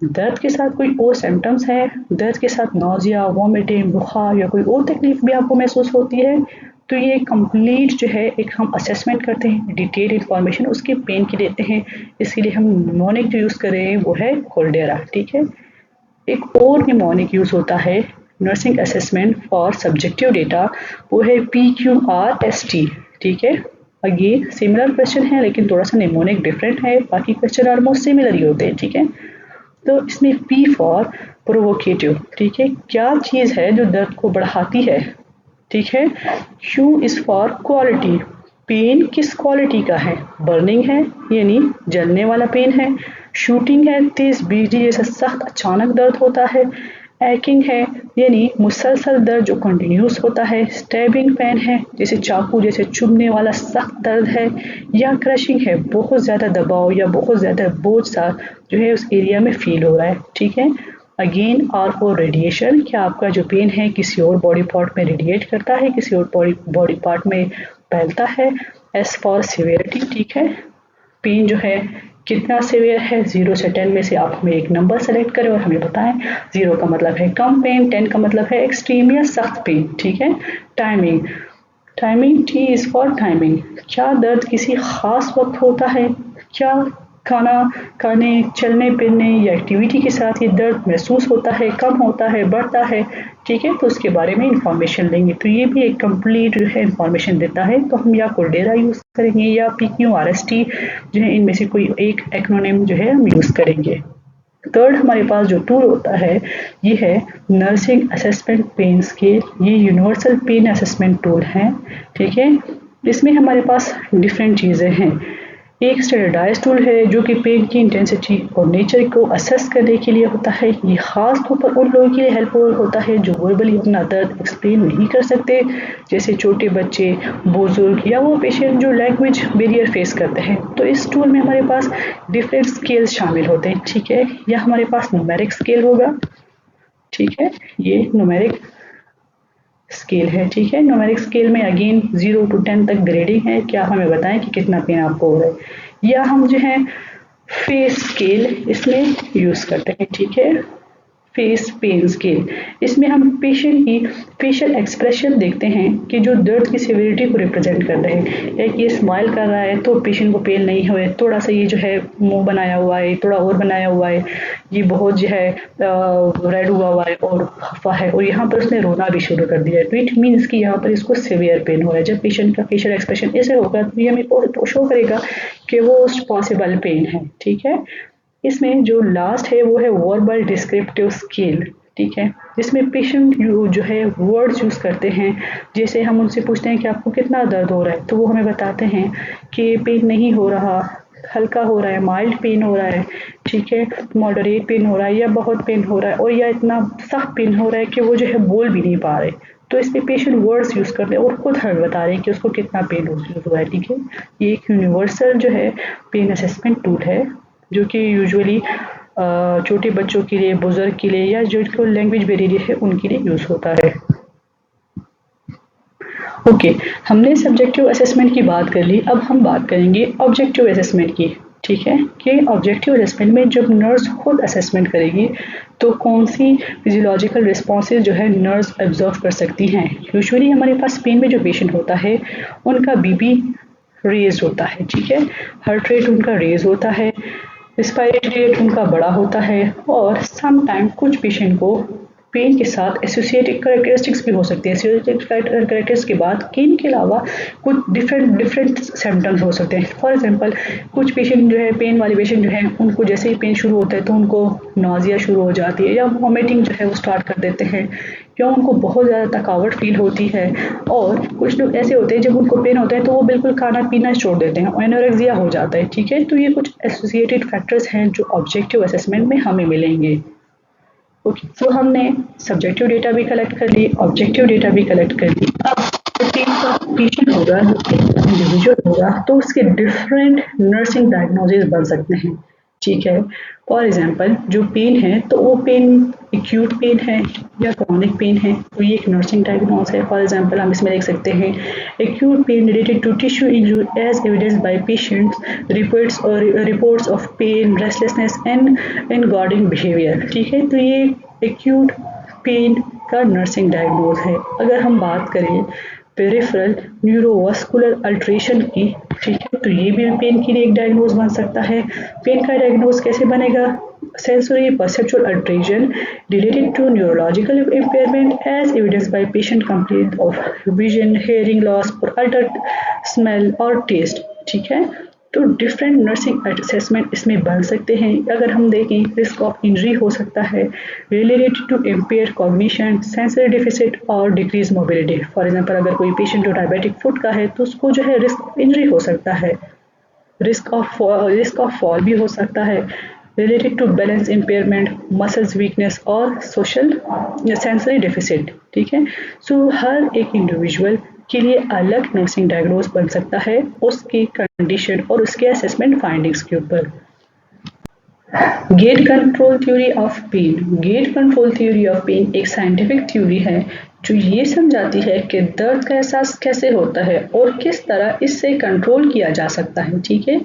दर्द के साथ कोई और सिम्टम्स है, दर्द के साथ नौजिया, वॉमिटिंग, बुखार या कोई और तकलीफ भी आपको महसूस होती है, तो ये कंप्लीट जो है एक हम असेसमेंट करते हैं, डिटेल इंफॉर्मेशन उसके पेन की देते हैं, इसके लिए हम निमोनिक जो यूज़ कर रहे हैं वो है कोल्डेरा, ठीक है। एक और निमोनिक यूज़ होता है nursing assessment for subjective data, वो है PQRST, ठीक है। अगेन सिमिलर क्वेश्चन है लेकिन थोड़ा सा निमोनिक डिफरेंट है, बाकी क्वेश्चन ऑलमोस्ट सिमिलर ही होते हैं, ठीक है। तो इसमें P फॉर प्रोवोकेटिव, ठीक है, क्या चीज़ है जो दर्द को बढ़ाती है, ठीक है। Q is for quality, pain किस क्वालिटी का है, बर्निंग है यानी जलने वाला पेन है, शूटिंग है तेज बिजली जैसा सख्त अचानक दर्द होता है, एकिंग है यानी मुसलसल दर्द जो कंटिन्यूस होता है, स्टैबिंग पेन है जैसे चाकू जैसे चुभने वाला सख्त दर्द है, या क्रशिंग है बहुत ज़्यादा दबाव या बहुत ज़्यादा बोझ सा जो है उस एरिया में फील हो रहा है। ठीक है, अगेन आर फॉर रेडिएशन, क्या आपका जो पेन है किसी और बॉडी पार्ट में रेडिएट करता है, किसी और बॉडी पार्ट में फैलता है। एस फॉर सिवियरिटी, ठीक है, पेन जो है कितना सिवियर है, 0 से 10 में से आप हमें एक नंबर सेलेक्ट करें और हमें बताएं। 0 का मतलब है कम पेन, 10 का मतलब है एक्सट्रीम या सख्त पेन। ठीक है, timing, timing T is for timing, क्या दर्द किसी खास वक्त होता है, क्या खाना खाने चलने फिरने या एक्टिविटी के साथ ये दर्द महसूस होता है, कम होता है, बढ़ता है। ठीक है, तो उसके बारे में इंफॉर्मेशन लेंगे, तो ये भी एक कंप्लीट जो है इंफॉर्मेशन देता है। तो हम या कोल्डेरा यूज़ करेंगे या PQRST जो है, इनमें से कोई एक एक्रोनिम जो है हम यूज़ करेंगे। थर्ड हमारे पास जो टूल होता है ये है नर्सिंग असेसमेंट पेन स्केल, ये यूनिवर्सल पेन असेसमेंट टूल है। ठीक है, इसमें हमारे पास डिफरेंट चीज़ें हैं। एक स्टैंडर्डाइज टूल है जो कि पेन की इंटेंसिटी और नेचर को असेस करने के लिए होता है। ये खास तौर पर उन लोगों के लिए हेल्पफुल होता है जो वर्बली अपना दर्द एक्सप्लेन नहीं कर सकते, जैसे छोटे बच्चे, बुजुर्ग या वो पेशेंट जो लैंग्वेज बैरियर फेस करते हैं। तो इस टूल में हमारे पास डिफरेंट स्केल्स शामिल होते हैं। ठीक है, या हमारे पास न्यूमेरिक स्केल होगा। ठीक है, ये न्यूमेरिक स्केल है। ठीक है, न्यूमेरिक स्केल में अगेन 0 to 10 तक ग्रेडिंग है कि आप हमें बताएं कि कितना पेन आपको हो रहा है। या हम जो है फेस स्केल इसमें यूज़ करते हैं। ठीक है, फेस पेन स्केल, इसमें हम पेशेंट की फेशियल एक्सप्रेशन देखते हैं कि जो दर्द की सिवियरिटी को रिप्रेजेंट कर रहे हैं। एक ये स्माइल कर रहा है तो पेशेंट को पेन नहीं हुए, थोड़ा सा ये जो है मुंह बनाया हुआ है, थोड़ा और बनाया हुआ है, ये बहुत जो है रेड हुआ है और हफा है, और यहाँ पर उसने रोना भी शुरू कर दिया है। तो इट मीन्स कि यहाँ पर इसको सिवियर पेन हो रहा है। जब पेशेंट का फेशियल एक्सप्रेशन ऐसे होगा तो ये हमें शो करेगा कि वो पॉसिबल पेन है। ठीक है, इसमें जो लास्ट है वो है वर्बल डिस्क्रिप्टिव स्केल। ठीक है, जिसमें पेशेंट जो है वर्ड्स यूज़ करते हैं, जैसे हम उनसे पूछते हैं कि आपको कितना दर्द हो रहा है, तो वो हमें बताते हैं कि पेन नहीं हो रहा, हल्का हो रहा है, माइल्ड पेन हो रहा है। ठीक है, मॉडरेट पेन हो रहा है, या बहुत पेन हो रहा है, और या इतना सख्त पेन हो रहा है कि वो जो है बोल भी नहीं पा रहे। तो इसमें पेशेंट वर्ड्स यूज़ करते हैं और खुद हमें बता रहे हैं कि उसको कितना पेन हो रहा है। ठीक है, ये एक यूनिवर्सल जो है पेन असेसमेंट टूल है जो कि यूजुअली छोटे बच्चों के लिए, बुजुर्ग के लिए, या जिनको लैंग्वेज बैरियर है उनके लिए यूज़ होता है। ओके, हमने सब्जेक्टिव असेसमेंट की बात कर ली, अब हम बात करेंगे ऑब्जेक्टिव असेसमेंट की। ठीक है, कि ऑब्जेक्टिव असेसमेंट में जब नर्स खुद असेसमेंट करेगी तो कौन सी फिजियोलॉजिकल रिस्पॉन्सेज जो है नर्स ऑब्जर्व कर सकती हैं। यूजुअली हमारे पास पेन में जो पेशेंट होता है उनका बीपी रेज होता है। ठीक है, हार्ट रेट उनका रेज होता है, रिस्पायरेटरी रेट उनका बड़ा होता है, और सम टाइम कुछ पेशेंट को पेन के साथ एसोसिएटेड कैरेक्टरिस्टिक्स भी हो सकते हैं। एसोसिएटेड कैरेक्टर्स के बाद पेन के अलावा कुछ डिफरेंट सिम्टम्स हो सकते हैं। फॉर एग्जांपल, कुछ पेशेंट जो है, पेन वाले पेशेंट जो है, उनको जैसे ही पेन शुरू होता है तो उनको नाजिया शुरू हो जाती है, या वॉमिटिंग जो है वो स्टार्ट कर देते हैं, या उनको बहुत ज़्यादा थकावट फील होती है। और कुछ लोग ऐसे होते हैं जब उनको पेन होता है तो वो बिल्कुल खाना पीना छोड़ देते हैं, एनोरेक्सिया हो जाता है। ठीक है, तो ये कुछ एसोसिएटेड फैक्टर्स हैं जो ऑब्जेक्टिव असेसमेंट में हमें मिलेंगे। ओके, तो हमने सब्जेक्टिव डेटा भी कलेक्ट कर ली, ऑब्जेक्टिव डेटा भी कलेक्ट कर ली। अब जो पेन का पेशेंट होगा, इंडिविजुअल होगा, तो उसके डिफरेंट नर्सिंग डायग्नोसिस बन सकते हैं। ठीक है, फॉर एग्जांपल जो पेन है तो वो पेन एक्यूट पेन है या क्रॉनिक पेन है, तो ये एक नर्सिंग डायग्नोस है। फॉर एग्जांपल हम इसमें लिख सकते हैं acute pain related to tissue injury as evidence by patients reports of pain, restlessness and guarding behaviour. ठीक है, तो ये एक्यूट पेन का नर्सिंग डायग्नोज है। अगर हम बात करें पेरिफेरल न्यूरोवास्कुलर अल्ट्रेशन की, ठीक है, तो ये भी पेन के लिए एक डायग्नोज बन सकता है। पेन का डायग्नोज कैसे बनेगा? Sensory perceptual alteration related to neurological impairment as evidence by patient complaint of vision, hearing loss और अल्टर्ड स्मेल और टेस्ट। ठीक है, तो डिफरेंट नर्सिंग असेसमेंट इसमें बन सकते हैं। अगर हम देखें, रिस्क ऑफ इंजरी हो सकता है related to impair cognition, sensory deficit और डिक्रीज मोबिलिटी। फॉर एग्जांपल, अगर कोई पेशेंट जो डायबिटिक फुट का है तो उसको जो है रिस्क ऑफ इंजरी हो सकता है, रिस्क ऑफ फॉल भी हो सकता है, related to balance impairment, muscles weakness और सोशल सेंसरी डेफिसिट। ठीक है, सो हर एक इंडिविजुअल के लिए अलग नर्सिंग डायग्नोज बन सकता है उसकी कंडीशन और उसके असेसमेंट फाइंडिंग्स के ऊपर। Gate control theory of pain. Gate control theory of pain एक साइंटिफिक थ्योरी है जो ये समझाती है कि दर्द का एहसास कैसे होता है और किस तरह इससे कंट्रोल किया जा सकता है। ठीक है,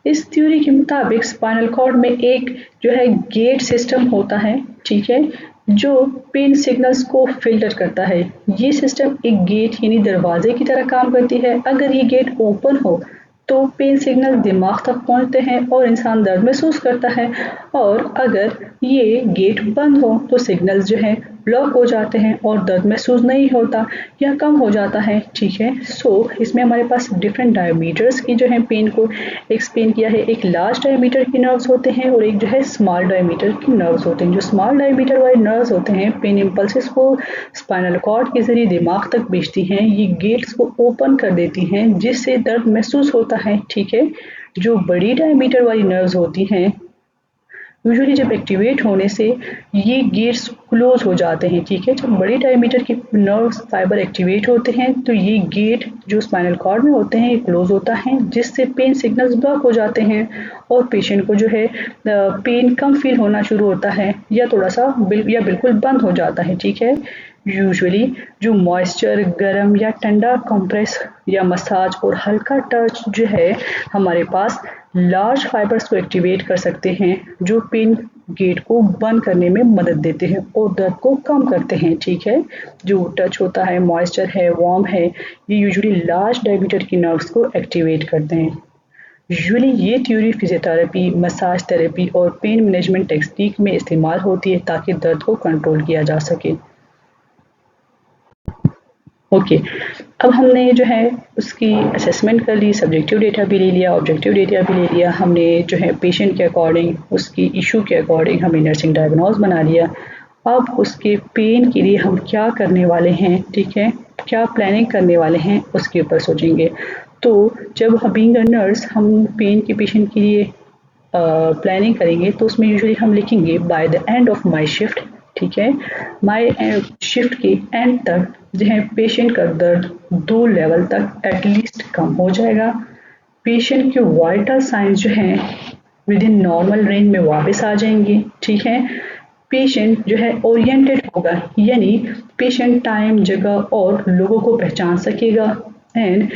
इस थ्योरी के मुताबिक स्पाइनल कॉर्ड में एक जो है गेट सिस्टम होता है, ठीक है, जो पेन सिग्नल्स को फिल्टर करता है। ये सिस्टम एक गेट यानी दरवाजे की तरह काम करती है। अगर ये गेट ओपन हो तो पेन सिग्नल दिमाग तक पहुंचते हैं और इंसान दर्द महसूस करता है, और अगर ये गेट बंद हो तो सिग्नल्स जो है ब्लॉक हो जाते हैं और दर्द महसूस नहीं होता या कम हो जाता है। ठीक है, सो इसमें हमारे पास डिफरेंट डायमीटर्स की जो है पेन को एक्सप्लेन किया है। एक लार्ज डायमीटर की नर्व्स होते हैं और एक जो है स्मॉल डायमीटर की नर्व्स होते हैं। जो स्मॉल डायमीटर वाले नर्व्स होते हैं पेन इम्पल्सेस को स्पाइनल कॉर्ड के जरिए दिमाग तक भेजती हैं। ये गेट्स को ओपन कर देती हैं जिससे दर्द महसूस होता है। ठीक है, जो बड़ी डायमीटर वाली नर्व्स होती हैं यूजुअली जब एक्टिवेट होने से ये गेट्स क्लोज हो जाते हैं। ठीक है, जब बड़ी डायमीटर के नर्व्स फाइबर एक्टिवेट होते हैं तो ये गेट जो स्पाइनल कॉर्ड में होते हैं ये क्लोज होता है जिससे पेन सिग्नल्स ब्लॉक हो जाते हैं और पेशेंट को जो है पेन कम फील होना शुरू होता है या थोड़ा सा बिल्कुल बंद हो जाता है। ठीक है, यूजुअली जो मॉइस्चर, गर्म या ठंडा कंप्रेस या मसाज और हल्का टच जो है हमारे पास लार्ज फाइबर्स को एक्टिवेट कर सकते हैं जो पेन गेट को बंद करने में मदद देते हैं और दर्द को कम करते हैं। ठीक है, जो टच होता है, मॉइस्चर है, वार्म है, ये यूजुअली लार्ज डायमीटर की नर्व्स को एक्टिवेट करते हैं। यूजुअली ये थ्योरी फिजियोथेरेपी, मसाज थेरेपी और पेन मैनेजमेंट टेक्निक में इस्तेमाल होती है ताकि दर्द को कंट्रोल किया जा सके। ओके, अब हमने जो है उसकी असेसमेंट कर ली, सब्जेक्टिव डेटा भी ले लिया, ऑब्जेक्टिव डेटा भी ले लिया। हमने जो है पेशेंट के अकॉर्डिंग, उसकी इशू के अकॉर्डिंग हमने नर्सिंग डायग्नोज बना लिया। अब उसके पेन के लिए हम क्या करने वाले हैं, ठीक है, क्या प्लानिंग करने वाले हैं उसके ऊपर सोचेंगे। तो जब बीइंग अ नर्स हम पेन के पेशेंट के लिए प्लानिंग करेंगे तो उसमें यूजुअली हम लिखेंगे by the end of my shift. ठीक है, माय शिफ्ट के एंड तक जो है पेशेंट का दर्द 2 लेवल तक एटलीस्ट कम हो जाएगा। पेशेंट के वाइटल साइंस जो हैं विद इन नॉर्मल रेंज में वापस आ जाएंगे। ठीक है, पेशेंट जो है ओरिएंटेड होगा यानी पेशेंट टाइम, जगह और लोगों को पहचान सकेगा। एंड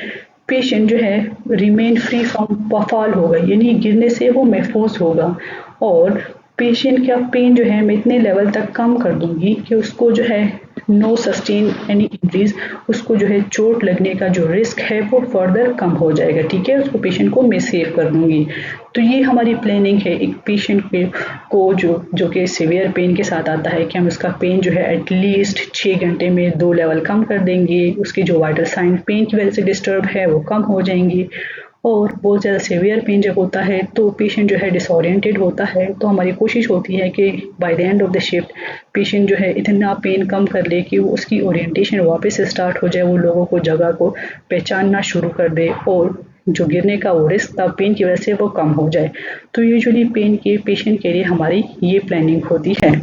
पेशेंट जो है रिमेन फ्री फ्रॉम फॉल होगा यानी गिरने से वो महफूज होगा। और पेशेंट का पेन जो है मैं इतने लेवल तक कम कर दूंगी कि उसको जो है नो सस्टेन एनी इंजरीज, उसको जो है चोट लगने का जो रिस्क है वो फर्दर कम हो जाएगा। ठीक है, उसको पेशेंट को मैं सेव कर दूंगी। तो ये हमारी प्लानिंग है एक पेशेंट को जो कि सीवियर पेन के साथ आता है कि हम उसका पेन जो है एटलीस्ट 6 घंटे में 2 लेवल कम कर देंगे। उसकी जो वाइटल साइन पेन की वजह से डिस्टर्ब है वो कम हो जाएंगी। और बहुत ज़्यादा सीवियर पेन जब होता है तो पेशेंट जो है डिसोरिएंटेड होता है, तो हमारी कोशिश होती है कि by the end of the shift patient जो है इतना पेन कम कर ले कि वो उसकी ओरिएंटेशन वापस से स्टार्ट हो जाए, वो लोगों को जगह को पहचानना शुरू कर दे और जो गिरने का वो रिस्क था पेन की वजह से वो कम हो जाए। तो यूजुअली पेन के पेशेंट के लिए हमारी ये प्लानिंग होती है।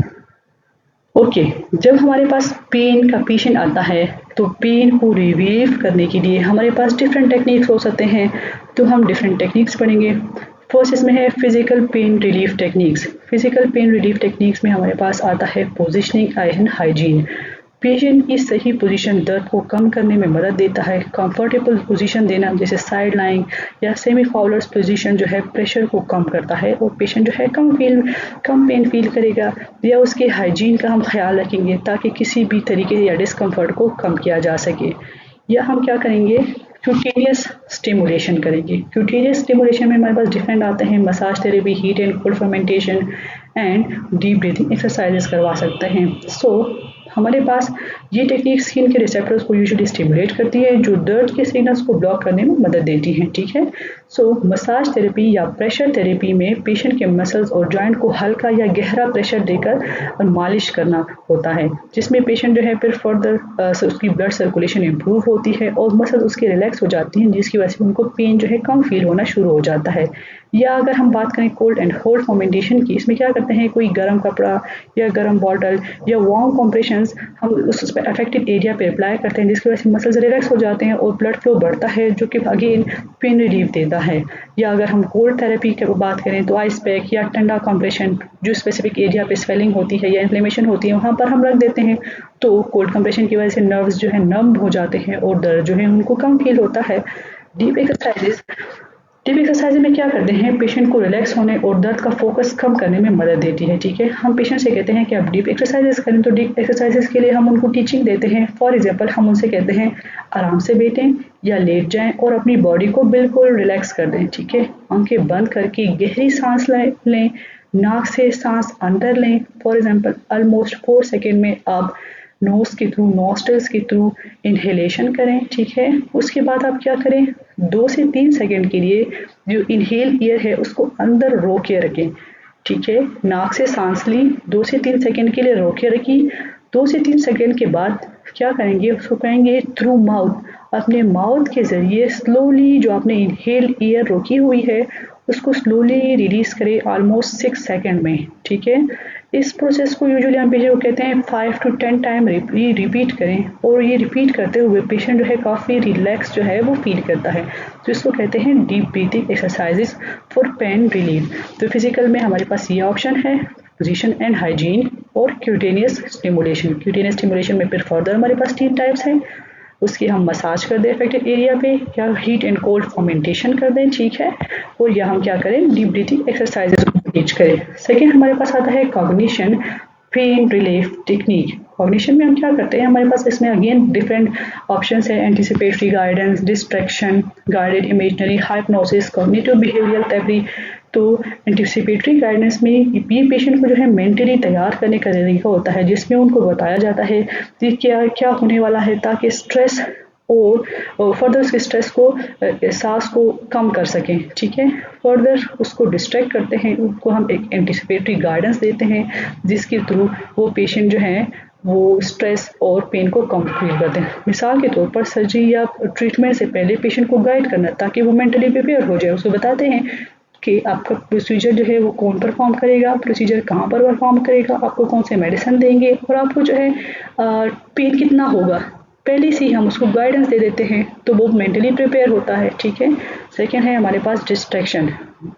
ओके, जब हमारे पास पेन का पेशेंट आता है तो पेन को रिलीव करने के लिए हमारे पास डिफरेंट टेक्निक्स हो सकते हैं, तो हम डिफरेंट टेक्निक्स पढ़ेंगे। फर्स्ट इसमें है physical pain relief techniques. Physical pain relief techniques में हमारे पास आता है पोजिशनिंग एंड हाइजीन। पेशेंट की सही पोजीशन दर्द को कम करने में मदद देता है। कंफर्टेबल पोजीशन देना जैसे साइड लाइंग या सेमी फाउलर्स पोजीशन जो है प्रेशर को कम करता है और पेशेंट जो है कम पेन फील करेगा। या उसके हाइजीन का हम ख्याल रखेंगे ताकि किसी भी तरीके या डिस्कम्फर्ट को कम किया जा सके। या हम क्या करेंगे, क्यूटेनियस स्टिमुलेशन करेंगे। क्यूटेनियस स्टिमुलेशन में हमारे पास डिफरेंट आते हैं, massage therapy, heat and cold fermentation and deep breathing exercises करवा सकते हैं। सो हमारे पास ये टेक्निक स्किन के रिसेप्टर्स को यूजुअली स्टिमुलेट करती है जो दर्द के सिग्नल्स को ब्लॉक करने में मदद देती हैं। ठीक है, सो मसाज थेरेपी या प्रेशर थेरेपी में पेशेंट के मसल्स और जॉइंट को हल्का या गहरा प्रेशर देकर और मालिश करना होता है, जिसमें पेशेंट जो है फिर फर्दर उसकी ब्लड सर्कुलेशन इंप्रूव होती है और मसल्स उसके रिलैक्स हो जाती हैं, जिसकी वजह से उनको पेन जो है कम फील होना शुरू हो जाता है। या अगर हम बात करें कोल्ड एंड होल्ड फॉर्मेंटेशन की, इसमें क्या करते हैं, कोई गर्म कपड़ा या गर्म बॉटल या वार्म कंप्रेशंस हम उस पर अफेक्टेड एरिया पे अप्लाई करते हैं, जिसकी वजह से मसल्स रिलैक्स हो जाते हैं और ब्लड फ्लो बढ़ता है, जो कि अगेन पेन रिलीफ देता है। या अगर हम कोल्ड थेरेपी की बात करें तो आइस पैक या ठंडा कंप्रेशन जो स्पेसिफिक एरिया पे स्वेलिंग होती है या इन्फ्लेमेशन होती है वहाँ पर हम रख देते हैं, तो कोल्ड कंप्रेशन की वजह से नर्व्स जो है नम हो जाते हैं और दर्द जो है उनको कम फील होता है। डीप एक्सरसाइजेस डीप एक्सरसाइज में क्या करते हैं, पेशेंट को रिलैक्स होने और दर्द का फोकस कम करने में मदद देती है। ठीक है, हम पेशेंट से कहते हैं कि आप डीप एक्सरसाइजेस करें, तो डीप एक्सरसाइजेस के लिए हम उनको टीचिंग देते हैं। फॉर एग्जांपल हम उनसे कहते हैं आराम से बैठें या लेट जाएं और अपनी बॉडी को बिल्कुल रिलैक्स कर दें। ठीक है, आंखें बंद करके गहरी सांस लें, नाक से सांस अंदर लें। फॉर एग्जांपल ऑलमोस्ट 4 सेकेंड में आप नोज के थ्रू, नॉस्ट्रल्स के थ्रू इनहेलेशन करें। ठीक है, उसके बाद आप क्या करें, 2 से 3 सेकंड के लिए जो इनहेल एयर है उसको अंदर रोक के रखें। ठीक है, नाक से सांस ली, 2 से 3 सेकंड के लिए रोक के रखी। 2 से 3 सेकंड के बाद क्या करेंगे, उसको कहेंगे थ्रू माउथ, अपने माउथ के ज़रिए स्लोली जो आपने इनहेल एयर रोकी हुई है उसको स्लोली रिलीज करें ऑलमोस्ट 6 सेकंड में। ठीक है, इस प्रोसेस को यूजुअली हम पेशेंट को कहते हैं 5 to 10 टाइम रिपीट करें और ये रिपीट करते हुए पेशेंट जो है काफ़ी रिलैक्स जो है वो फील करता है, तो इसको कहते हैं deep breathing exercises for pain relief. तो फिजिकल में हमारे पास ये ऑप्शन है, पोजीशन एंड हाइजीन और क्यूटेनियस स्टिमुलेशन। क्यूटेनियस स्टिमुलेशन में फिर फर्दर हमारे पास 3 टाइप्स हैं, उसकी हम मसाज कर दें अफेक्टेड एरिया पे या हीट एंड कोल्ड फॉर्मेंटेशन कर दें। ठीक है, और या हम क्या करें, डीप ब्रीथिंग एक्सरसाइजेस को टीच करें। सेकेंड हमारे पास आता है cognition pain relief technique. Cognition में हम क्या करते हैं, हमारे पास इसमें अगेन डिफरेंट ऑप्शंस है, anticipatory guidance, distraction, guided imaginary, हाइप्नोसिस, cognitive behavioural therapy. तो एंटिसिपेटरी गाइडेंस में ये पेशेंट को जो है मेंटली तैयार करने का तरीका होता है, जिसमें उनको बताया जाता है कि क्या क्या होने वाला है, ताकि स्ट्रेस और फर्दर उसके स्ट्रेस को एहसास को कम कर सकें। ठीक है, फर्दर उसको डिस्ट्रैक्ट करते हैं, उनको हम एक एंटिसिपेटरी गाइडेंस देते हैं जिसके थ्रू वो पेशेंट जो है वो स्ट्रेस और पेन को कम फील करते हैं। मिसाल के तौर पर सर्जरी या ट्रीटमेंट से पहले पेशेंट को गाइड करना ताकि वो मेंटली प्रिपेयर हो जाए, उसको बताते हैं कि आपका प्रोसीजर जो है वो कौन परफॉर्म करेगा, प्रोसीजर कहाँ पर परफॉर्म करेगा, आपको कौन से मेडिसिन देंगे और आपको जो है पेन कितना होगा, पहले से ही हम उसको गाइडेंस दे देते हैं तो वो मेंटली प्रिपेयर होता है। ठीक है, सेकेंड है हमारे पास डिस्ट्रैक्शन,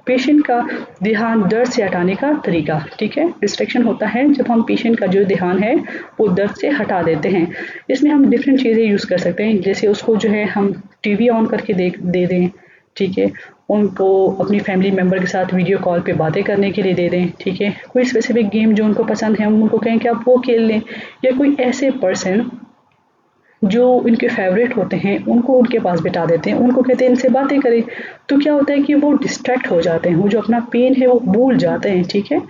पेशेंट का ध्यान दर्द से हटाने का तरीका। ठीक है, डिस्ट्रैक्शन होता है जब हम पेशेंट का जो ध्यान है वो दर्द से हटा देते हैं। इसमें हम डिफरेंट चीज़ें यूज़ कर सकते हैं, जैसे उसको जो है हम टीवी ऑन करके दे दें। ठीक है, उनको अपनी फैमिली मेम्बर के साथ वीडियो कॉल पे बातें करने के लिए दे दें। ठीक है, कोई स्पेसिफिक गेम जो उनको पसंद है उनको कहें कि आप वो खेल लें, या कोई ऐसे पर्सन जो इनके फेवरेट होते हैं उनको उनके पास बिठा देते हैं, उनको कहते हैं इनसे बातें करें। तो क्या होता है कि वो डिस्ट्रैक्ट हो जाते हैं, वो जो अपना पेन है वो भूल जाते हैं। ठीक है,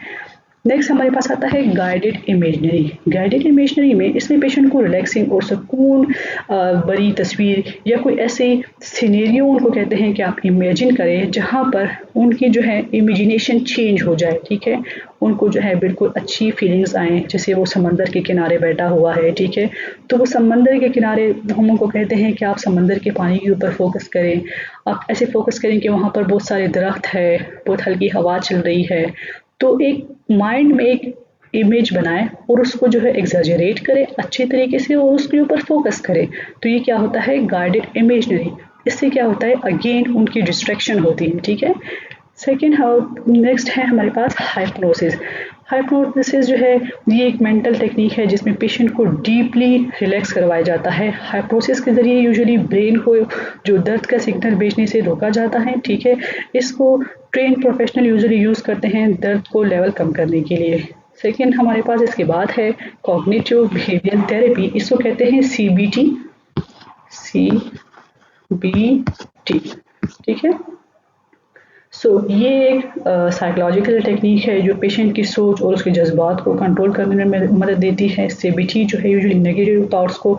नेक्स्ट हमारे पास आता है गाइडेड इमेजनरी। गाइडेड इमेजनरी में इसमें पेशेंट को रिलैक्सिंग और सुकून बड़ी तस्वीर या कोई ऐसे सिनेरियो उनको कहते हैं कि आप इमेजिन करें जहाँ पर उनकी जो है इमेजिनेशन चेंज हो जाए। ठीक है, उनको जो है बिल्कुल अच्छी फीलिंग्स आएँ, जैसे वो समंदर के किनारे बैठा हुआ है। ठीक है, तो वो समंदर के किनारे हम उनको कहते हैं कि आप समंदर के पानी के ऊपर फोकस करें, आप ऐसे फोकस करें कि वहाँ पर बहुत सारे दरख्त है, बहुत हल्की हवा चल रही है, तो एक माइंड में एक इमेज बनाएं और उसको जो है एग्जैजरेट करें अच्छे तरीके से और उसके ऊपर फोकस करें। तो ये क्या होता है, गाइडेड इमेजनरी। इससे क्या होता है, अगेन उनकी डिस्ट्रैक्शन होती है। ठीक है, सेकेंड नेक्स्ट है हमारे पास हाइप्नोसिस। हाइप्नोसिस जो है ये एक मेंटल टेक्निक है जिसमें पेशेंट को डीपली रिलैक्स करवाया जाता है। हाइप्नोसिस के ज़रिए यूजुअली ब्रेन को जो दर्द का सिग्नल भेजने से रोका जाता है। ठीक है, इसको ट्रेन प्रोफेशनल यूजुअली यूज़ करते हैं दर्द को लेवल कम करने के लिए। सेकेंड हमारे पास इसके बाद है कॉग्निटिव बिहेवियरल थेरेपी, इसको कहते हैं CBT। ठीक है, ये एक साइकोलॉजिकल टेक्निक है जो पेशेंट की सोच और उसके जज्बात को कंट्रोल करने में मदद देती है। सीबीटी जो है यूजुअली नेगेटिव थॉट्स को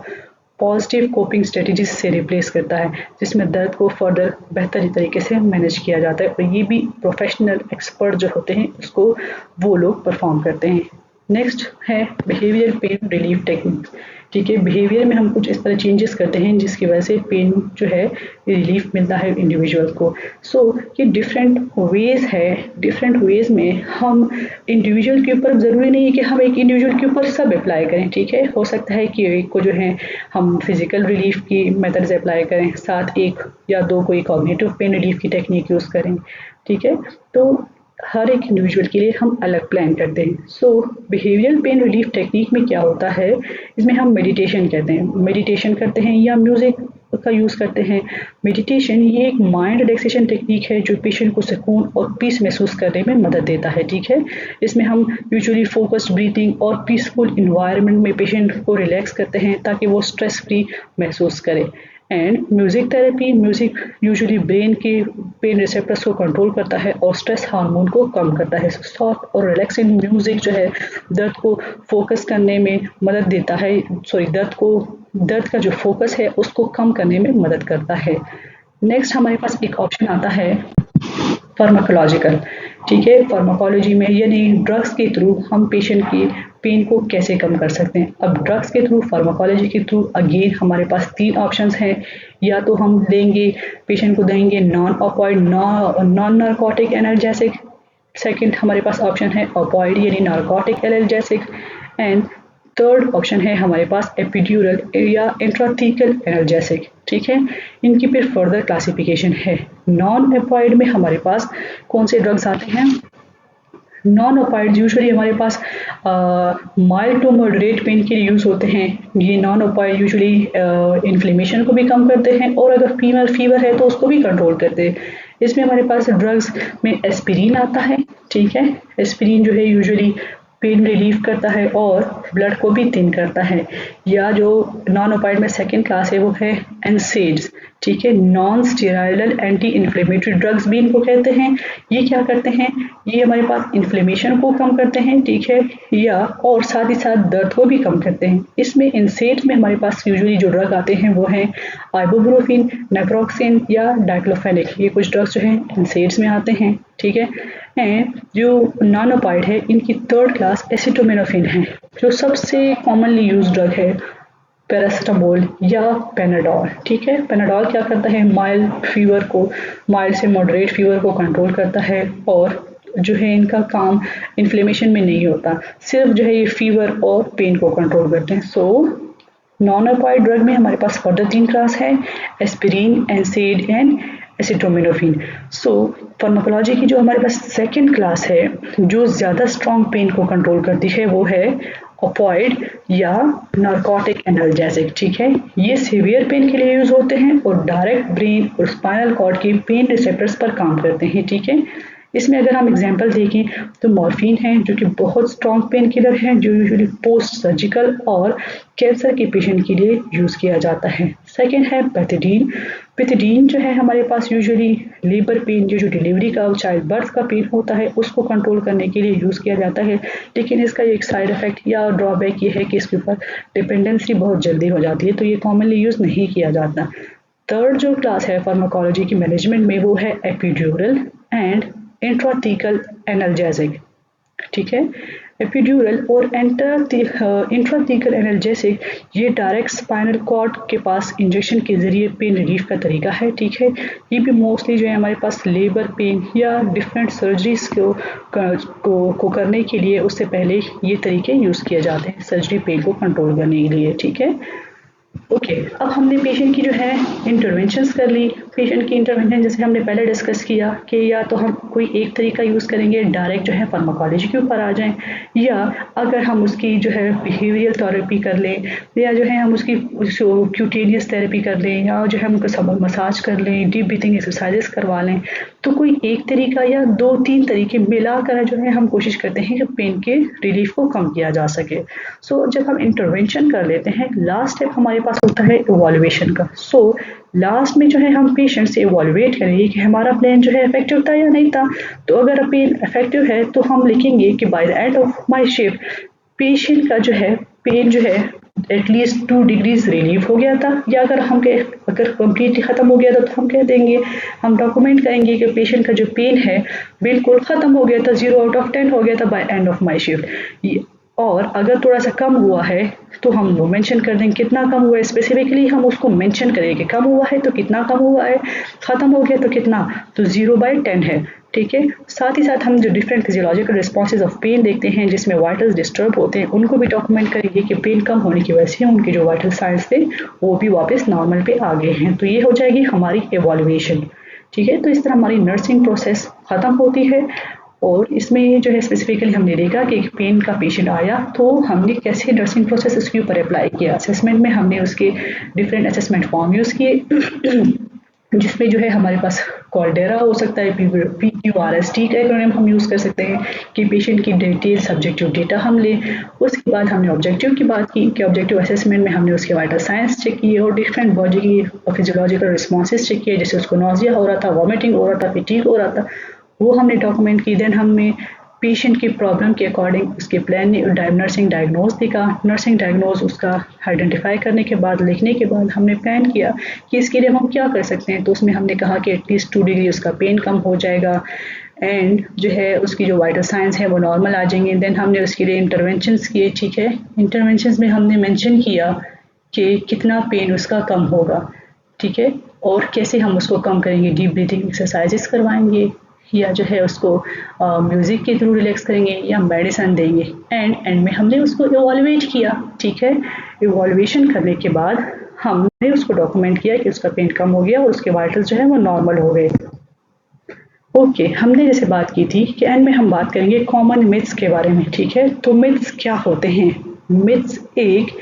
पॉजिटिव कोपिंग स्ट्रेटजीज से रिप्लेस करता है, जिसमें दर्द को फर्दर बेहतर तरीके से मैनेज किया जाता है, और ये भी प्रोफेशनल एक्सपर्ट जो होते हैं उसको वो लोग परफॉर्म करते हैं। नेक्स्ट है बिहेवियर पेन रिलीफ टेक्निक। ठीक है, बिहेवियर में हम कुछ इस तरह चेंजेस करते हैं जिसकी वजह से पेन जो है रिलीफ मिलता है इंडिविजुअल को। ये डिफरेंट वेज है। डिफरेंट वेज में हम इंडिविजुअल के ऊपर, ज़रूरी नहीं है कि हम एक इंडिविजुअल के ऊपर सब अप्लाई करें। ठीक है, हो सकता है कि एक को जो है हम फिजिकल रिलीफ की मेथड्स अप्लाई करें, साथ एक या दो कोई कॉग्निटिव पेन रिलीफ की टेक्निक यूज़ करें। ठीक है, तो हर एक इंडिविजुअल के लिए हम अलग प्लान करते हैं। बिहेवियरल पेन रिलीफ टेक्निक में क्या होता है, इसमें हम मेडिटेशन करते हैं या म्यूज़िक का यूज़ करते हैं। मेडिटेशन ये एक माइंड रिलैक्सेशन टेक्निक है जो पेशेंट को सुकून और पीस महसूस करने में मदद देता है। ठीक है, इसमें हम यूजुअली फोकस्ड ब्रीथिंग और पीसफुल इन्वायरमेंट में पेशेंट को रिलैक्स करते हैं ताकि वो स्ट्रेस फ्री महसूस करे। And music therapy, music usually brain के पेन रिसेप्टर्स को कंट्रोल करता है और स्ट्रेस हार्मोन को कम करता है। सॉफ्ट और रिलैक्सिंग म्यूज़िक जो है दर्द को फोकस करने में मदद देता है, दर्द का जो फोकस है उसको कम करने में मदद करता है। नेक्स्ट हमारे पास एक ऑप्शन आता है फार्माकोलॉजिकल। ठीक है, फार्माकोलॉजी में यानी ड्रग्स के थ्रू हम पेशेंट की पेन को कैसे कम कर सकते हैं। अब ड्रग्स के थ्रू, फार्माकोलॉजी के थ्रू अगेन हमारे पास 3 ऑप्शंस हैं। या तो हम देंगे, पेशेंट को देंगे non opioid non narcotic analgesic. Second हमारे पास ऑप्शन है ऑपॉइड यानी narcotic analgesic. And third option है हमारे पास एपिड्यूरल या इंट्राथीकल एनाल्जेसिक। ठीक है, इनकी फिर फर्दर क्लासिफिकेशन है। नॉन ऑपॉइड में हमारे पास कौन से ड्रग्स आते हैं। नॉन ऑपॉइड यूजुअली हमारे पास माइल्ड टू मॉडरेट पेन के लिए यूज़ होते हैं। ये नॉन ऑपॉइड यूजुअली इन्फ्लेमेशन को भी कम करते हैं और अगर फीवर है तो उसको भी कंट्रोल करते हैं। इसमें हमारे पास ड्रग्स में एस्पिरिन आता है। ठीक है, एस्पिरिन जो है यूजुअली पेन रिलीफ करता है और ब्लड को भी थिन करता है। या जो नॉन ऑपॉइड में सेकंड क्लास है वो है एनसेड्स। ठीक है, non steroidal anti inflammatory drugs भी इनको कहते हैं। ये क्या करते हैं, ये हमारे पास इन्फ्लेमेशन को कम करते हैं। ठीक है, या और साथ ही साथ दर्द को भी कम करते हैं। इसमें इनसेड्स में हमारे पास यूजुअली जो ड्रग आते हैं वो हैं आइबुप्रोफेन, नेप्रोक्सेन या डाइक्लोफेनेक। ये कुछ ड्रग्स जो हैं इनसेड्स में आते हैं। ठीक है, एंड जो नॉन ऑपॉइड है इनकी थर्ड क्लास एसिटामिनोफेन है, जो सबसे कॉमनली यूज ड्रग है पैरासिटामोल या पेनाडोल। ठीक है, पेनाडोल क्या करता है, माइल्ड से मॉडरेट फीवर को कंट्रोल करता है और जो है इनका काम इन्फ्लेमेशन में नहीं होता, सिर्फ जो है ये फीवर और पेन को कंट्रोल करते हैं। नॉन ऑपॉइड ड्रग में हमारे पास फर्दर 3 क्लास है, एस्पिरिन, एनसेड एंड एसिटामिनोफेन। फार्माकोलॉजी की जो हमारे पास सेकंड क्लास है जो ज़्यादा स्ट्रॉन्ग पेन को कंट्रोल करती है वो है ऑपॉइड या नारकोटिक एनाल्जेसिक। ठीक है, ये सीवियर पेन के लिए यूज होते हैं और डायरेक्ट ब्रेन और स्पाइनल कॉर्ड के पेन रिसेप्टर्स पर काम करते हैं। ठीक है, इसमें अगर हम एग्जांपल देखें तो मॉर्फिन है जो कि बहुत स्ट्रॉन्ग पेन किलर है, जो यूजुअली पोस्ट सर्जिकल और कैंसर के पेशेंट के लिए यूज़ किया जाता है। सेकेंड है पैथिडीन। पैथिडीन जो है हमारे पास यूजुअली लेबर पेन, जो डिलीवरी का चाइल्ड बर्थ का पेन होता है उसको कंट्रोल करने के लिए यूज़ किया जाता है। लेकिन इसका एक साइड इफेक्ट या ड्रॉबैक ये है कि इसके ऊपर डिपेंडेंसी बहुत जल्दी हो जाती है, तो ये कॉमनली यूज़ नहीं किया जाता। थर्ड जो क्लास है फार्माकोलॉजी की मैनेजमेंट में वो है एपिड्यूरल एंड इंट्राथीकल एनाल्जेसिक। ठीक है, एपिड्यूरल और इंट्राथीकल एनाल्जेसिक ये डायरेक्ट स्पाइनल कॉर्ड के पास इंजेक्शन के जरिए पेन रिलीफ का तरीका है। ठीक है, ये भी मोस्टली जो है हमारे पास लेबर पेन या डिफरेंट सर्जरीज को करने के लिए उससे पहले ये तरीके यूज़ किए जाते हैं सर्जरी पेन को कंट्रोल करने के लिए। ठीक है, ओके, अब हमने पेशेंट की जो है इंटरवेंशंस कर ली। पेशेंट की इंटरवेंशन जैसे हमने पहले डिस्कस किया कि या तो हम कोई एक तरीका यूज़ करेंगे, डायरेक्ट जो है फार्माकोलॉजी के ऊपर आ जाएं, या अगर हम उसकी जो है बिहेवियरल थेरेपी कर लें, या जो है हम उसकी क्यूटेनियस थेरेपी कर लें, या जो है हम उनको सब मसाज कर लें, डीप ब्रीथिंग एक्सरसाइजेस करवा लें। तो कोई एक तरीका या 2-3 तरीके मिलाकर जो है हम कोशिश करते हैं कि पेन के रिलीफ को कम किया जा सके। जब हम इंटरवेंशन कर लेते हैं, लास्ट स्टेप हमारे पास होता है इवैल्यूएशन का। लास्ट में जो है हम पेशेंट से इवॉल्युएट करेंगे कि हमारा प्लान जो है इफेक्टिव था या नहीं था। तो अगर पेन इफेक्टिव है तो हम लिखेंगे कि by the end of my shift patient का जो है पेन जो है एटलीस्ट 2 डिग्रीज रिलीव हो गया था, या अगर कम्प्लीटली ख़त्म हो गया था तो हम कह देंगे, हम डॉक्यूमेंट करेंगे कि पेशेंट का जो पेन है बिल्कुल ख़त्म हो गया था, 0 आउट ऑफ 10 हो गया था by end of my shift. और अगर थोड़ा सा कम हुआ है तो हम वो मेंशन कर देंगे कितना कम हुआ है, स्पेसिफिकली हम उसको मेंशन करेंगे कम हुआ है तो कितना कम हुआ है, ख़त्म हो गया तो कितना, तो 0/10 है। ठीक है, साथ ही साथ हम जो different physiological responses of pain देखते हैं जिसमें वाइटल्स डिस्टर्ब होते हैं उनको भी डॉक्यूमेंट करेंगे कि पेन कम होने की वजह से उनके जो वाइटल साइंस थे वो भी वापस नॉर्मल पे आ गए हैं। तो ये हो जाएगी हमारी एवॉल्यूएशन। ठीक है, तो इस तरह हमारी नर्सिंग प्रोसेस ख़त्म होती है। और इसमें जो है स्पेसिफिकली हमने देखा कि एक पेन का पेशेंट आया तो हमने कैसे नर्सिंग प्रोसेस उसके ऊपर अप्लाई किया। असेसमेंट में हमने उसके डिफरेंट असेसमेंट फॉर्म यूज़ किए जिसमें जो है हमारे पास कॉल्डेरा हो सकता है, PQRST का एक्रोनिम हम यूज़ कर सकते हैं कि पेशेंट की डिटेल सब्जेक्टिव डेटा हम लें। उसके बाद हमने ऑब्जेक्टिव की बात की कि ऑब्जेक्टिव असेसमेंट में हमने उसके वाइटल साइंस चेक किए और डिफरेंट बॉडी की फिजियोलॉजिकल रिस्पॉन्सेज चेक किए, जैसे उसको नोजिया हो रहा था, वॉमिटिंग हो रहा था, फटीग हो रहा था, वो हमने डॉक्यूमेंट की। देन हमने पेशेंट की प्रॉब्लम के अकॉर्डिंग उसके प्लान नर्सिंग डायग्नोज देखा। नर्सिंग डायग्नोज उसका आइडेंटिफाई करने के बाद लिखने के बाद हमने प्लान किया कि इसके लिए हम क्या कर सकते हैं। तो उसमें हमने कहा कि एटलीस्ट 2 डिग्री उसका पेन कम हो जाएगा एंड जो है उसकी जो वाइटल साइंस है वो नॉर्मल आ जाएंगे। देन हमने उसके लिए इंटरवेंशंस किए। ठीक है, इंटरवेंशंस में हमने मेंशन किया कि कितना पेन उसका कम होगा। ठीक है, और कैसे हम उसको कम करेंगे, डीप ब्रीथिंग एक्सरसाइजेस करवाएंगे या जो है उसको म्यूज़िक के थ्रू रिलैक्स करेंगे या मेडिसिन देंगे। एंड में हमने उसको इवॉल्युएट किया। ठीक है, इवॉल्युएशन करने के बाद हमने उसको डॉक्यूमेंट किया कि उसका पेन कम हो गया और उसके वाइटल्स जो है वो नॉर्मल हो गए। ओके, हमने जैसे बात की थी कि एंड में हम बात करेंगे कॉमन मिथ्स के बारे में। ठीक है, तो मिथ्स क्या होते हैं। मिथ्स एक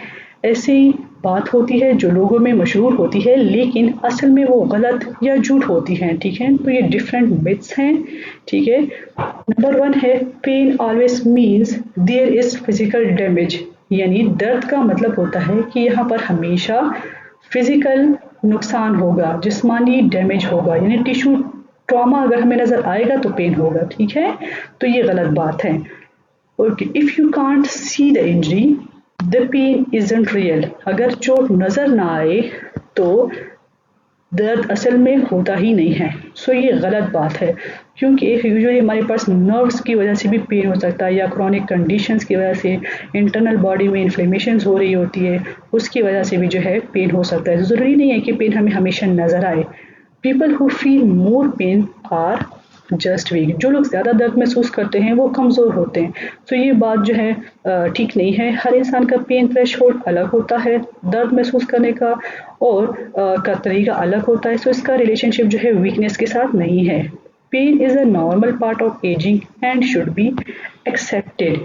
ऐसी बात होती है जो लोगों में मशहूर होती है लेकिन असल में वो गलत या झूठ होती हैं। ठीक है, तो ये डिफरेंट मिथ्स हैं। ठीक है, नंबर 1 है pain always means there is physical damage, यानी दर्द का मतलब होता है कि यहाँ पर हमेशा फिजिकल नुकसान होगा, जिस्मानी डैमेज होगा, यानी टिश्यू ट्रॉमा अगर हमें नजर आएगा तो पेन होगा। ठीक है, तो ये गलत बात है। Okay, if you can't see the injury the pain isn't real, अगर चोट नजर ना आए तो दर्द असल में होता ही नहीं है। सो ये गलत बात है क्योंकि यूजुअली हमारे पास नर्व्स की वजह से भी पेन हो सकता है या क्रॉनिक कंडीशंस की वजह से इंटरनल बॉडी में इन्फ्लेमेशंस हो रही होती है, उसकी वजह से भी जो है पेन हो सकता है। ज़रूरी नहीं है कि पेन हमें हमेशा नज़र आए। People who feel more pain are just weak, जो लोग ज़्यादा दर्द महसूस करते हैं वो कमज़ोर होते हैं। तो ये बात जो है ठीक नहीं है। हर इंसान का पेन थ्रेशोल्ड अलग होता है, दर्द महसूस करने का और का तरीका अलग होता है। सो इसका रिलेशनशिप जो है वीकनेस के साथ नहीं है। Pain is a normal part of ageing and should be accepted.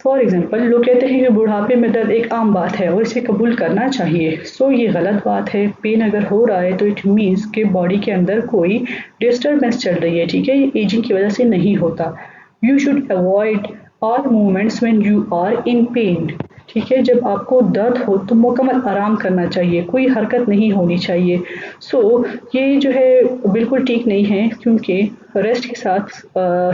For example, लोग कहते हैं कि बुढ़ापे में दर्द एक आम बात है और इसे कबूल करना चाहिए। सो ये गलत बात है। पेन अगर हो रहा है तो इट मीन्स कि बॉडी के अंदर कोई डिस्टर्बेंस चल रही है। ठीक है, ये एजिंग की वजह से नहीं होता। You should avoid all movements when you are in pain. ठीक है, जब आपको दर्द हो तो मुकम्मल आराम करना चाहिए, कोई हरकत नहीं होनी चाहिए। सो ये जो है बिल्कुल ठीक नहीं है क्योंकि रेस्ट के साथ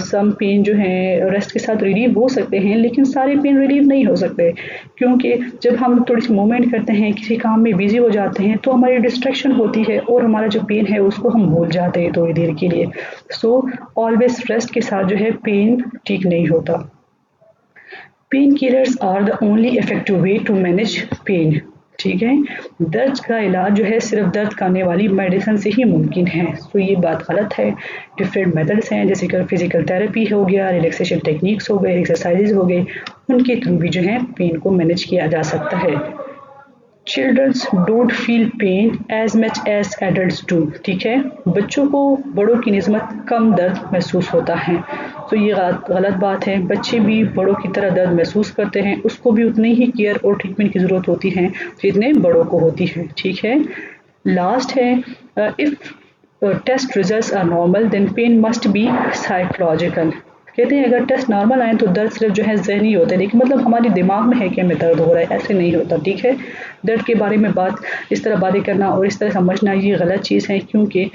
सम पेन जो है रेस्ट के साथ रिलीव हो सकते हैं लेकिन सारे पेन रिलीव नहीं हो सकते क्योंकि जब हम थोड़ी सी मूवमेंट करते हैं, किसी काम में बिजी हो जाते हैं तो हमारी डिस्ट्रैक्शन होती है और हमारा जो पेन है उसको हम भूल जाते हैं थोड़ी देर के लिए। सो ऑलवेज रेस्ट के साथ जो है पेन ठीक नहीं होता। Pain killers are the only effective way to manage pain. ठीक है, दर्द का इलाज जो है सिर्फ दर्द करने वाली मेडिसिन से ही मुमकिन है। तो ये बात गलत है। डिफरेंट मेथड्स हैं जैसे कि फिजिकल थेरेपी हो गया, रिलैक्सेशन टेक्निक्स हो गए, एक्सरसाइजेज हो गए, उनके थ्रू भी जो है पेन को मैनेज किया जा सकता है। Childrens don't feel pain as much as adults do. ठीक है, बच्चों को बड़ों की निस्बत कम दर्द महसूस होता है। तो ये गलत बात है। बच्चे भी बड़ों की तरह दर्द महसूस करते हैं, उसको भी उतनी ही केयर और ट्रीटमेंट की ज़रूरत होती है जितने बड़ों को होती है। ठीक है, लास्ट है if test results are normal then pain must be psychological. कहते हैं अगर टेस्ट नॉर्मल आए तो दर्द सिर्फ जो है ज़हनी होता है, लेकिन मतलब हमारे दिमाग में है कि हमें दर्द हो रहा है, ऐसे नहीं होता। ठीक है, दर्द के बारे में इस तरह बातें करना और इस तरह समझना ये गलत चीज़ है, क्योंकि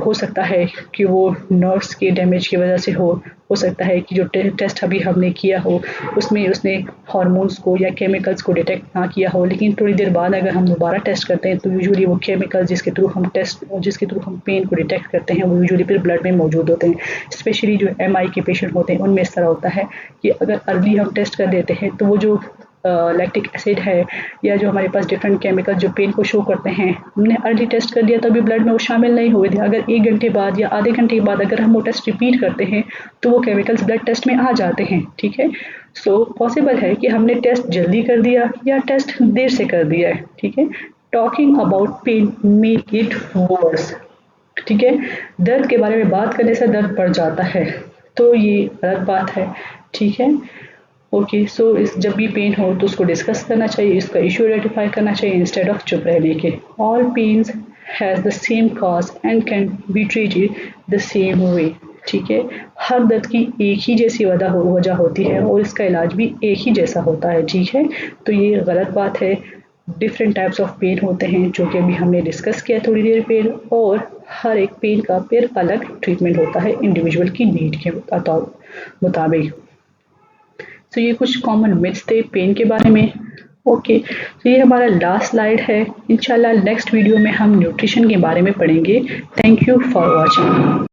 हो सकता है कि वो नर्व्स के डैमेज की वजह से हो सकता है कि जो टेस्ट अभी हमने किया हो उसमें उसने हार्मोन्स को या केमिकल्स को डिटेक्ट ना किया हो, लेकिन थोड़ी देर बाद अगर हम दोबारा टेस्ट करते हैं तो यूजुअली वो केमिकल्स जिसके थ्रू हम पेन को डिटेक्ट करते हैं वो यूजुअली फिर ब्लड में मौजूद होते हैं। स्पेशली जो एमआई के पेशेंट होते हैं उनमें इस तरह होता है कि अगर अर्ली हम टेस्ट कर देते हैं तो वो जो लैक्टिक एसिड है या जो हमारे पास डिफरेंट केमिकल जो पेन को शो करते हैं, हमने अर्ली टेस्ट कर दिया तो अभी ब्लड में वो शामिल नहीं हुए थे। अगर 1 घंटे बाद या आधे घंटे के बाद अगर हम वो टेस्ट रिपीट करते हैं तो वो केमिकल्स ब्लड टेस्ट में आ जाते हैं। ठीक है, सो पॉसिबल है कि हमने टेस्ट जल्दी कर दिया या टेस्ट देर से कर दिया है। ठीक है, talking about pain make it worse. ठीक है, दर्द के बारे में बात करने से दर्द बढ़ जाता है, तो ये गलत बात है। ठीक है, ओके, सो इस जब भी पेन हो तो उसको डिस्कस करना चाहिए, इसका इशू आइडेंटिफाई करना चाहिए इंस्टेड ऑफ चुप रहने के। All pains has the same cause and can be treated the same way. ठीक है, हर दर्द की एक ही जैसी वजह होती है और इसका इलाज भी एक ही जैसा होता है। ठीक है, तो ये गलत बात है। डिफरेंट टाइप्स ऑफ पेन होते हैं जो कि अभी हमने डिस्कस किया थोड़ी देर पहले, और हर एक पेन का फिर अलग ट्रीटमेंट होता है इंडिविजुअल की नीड के मुताबिक। तो ये कुछ कॉमन मिथ्स थे पेन के बारे में। ओके, तो ये हमारा लास्ट स्लाइड है। इंशाल्लाह नेक्स्ट वीडियो में हम न्यूट्रिशन के बारे में पढ़ेंगे। Thank you for watching.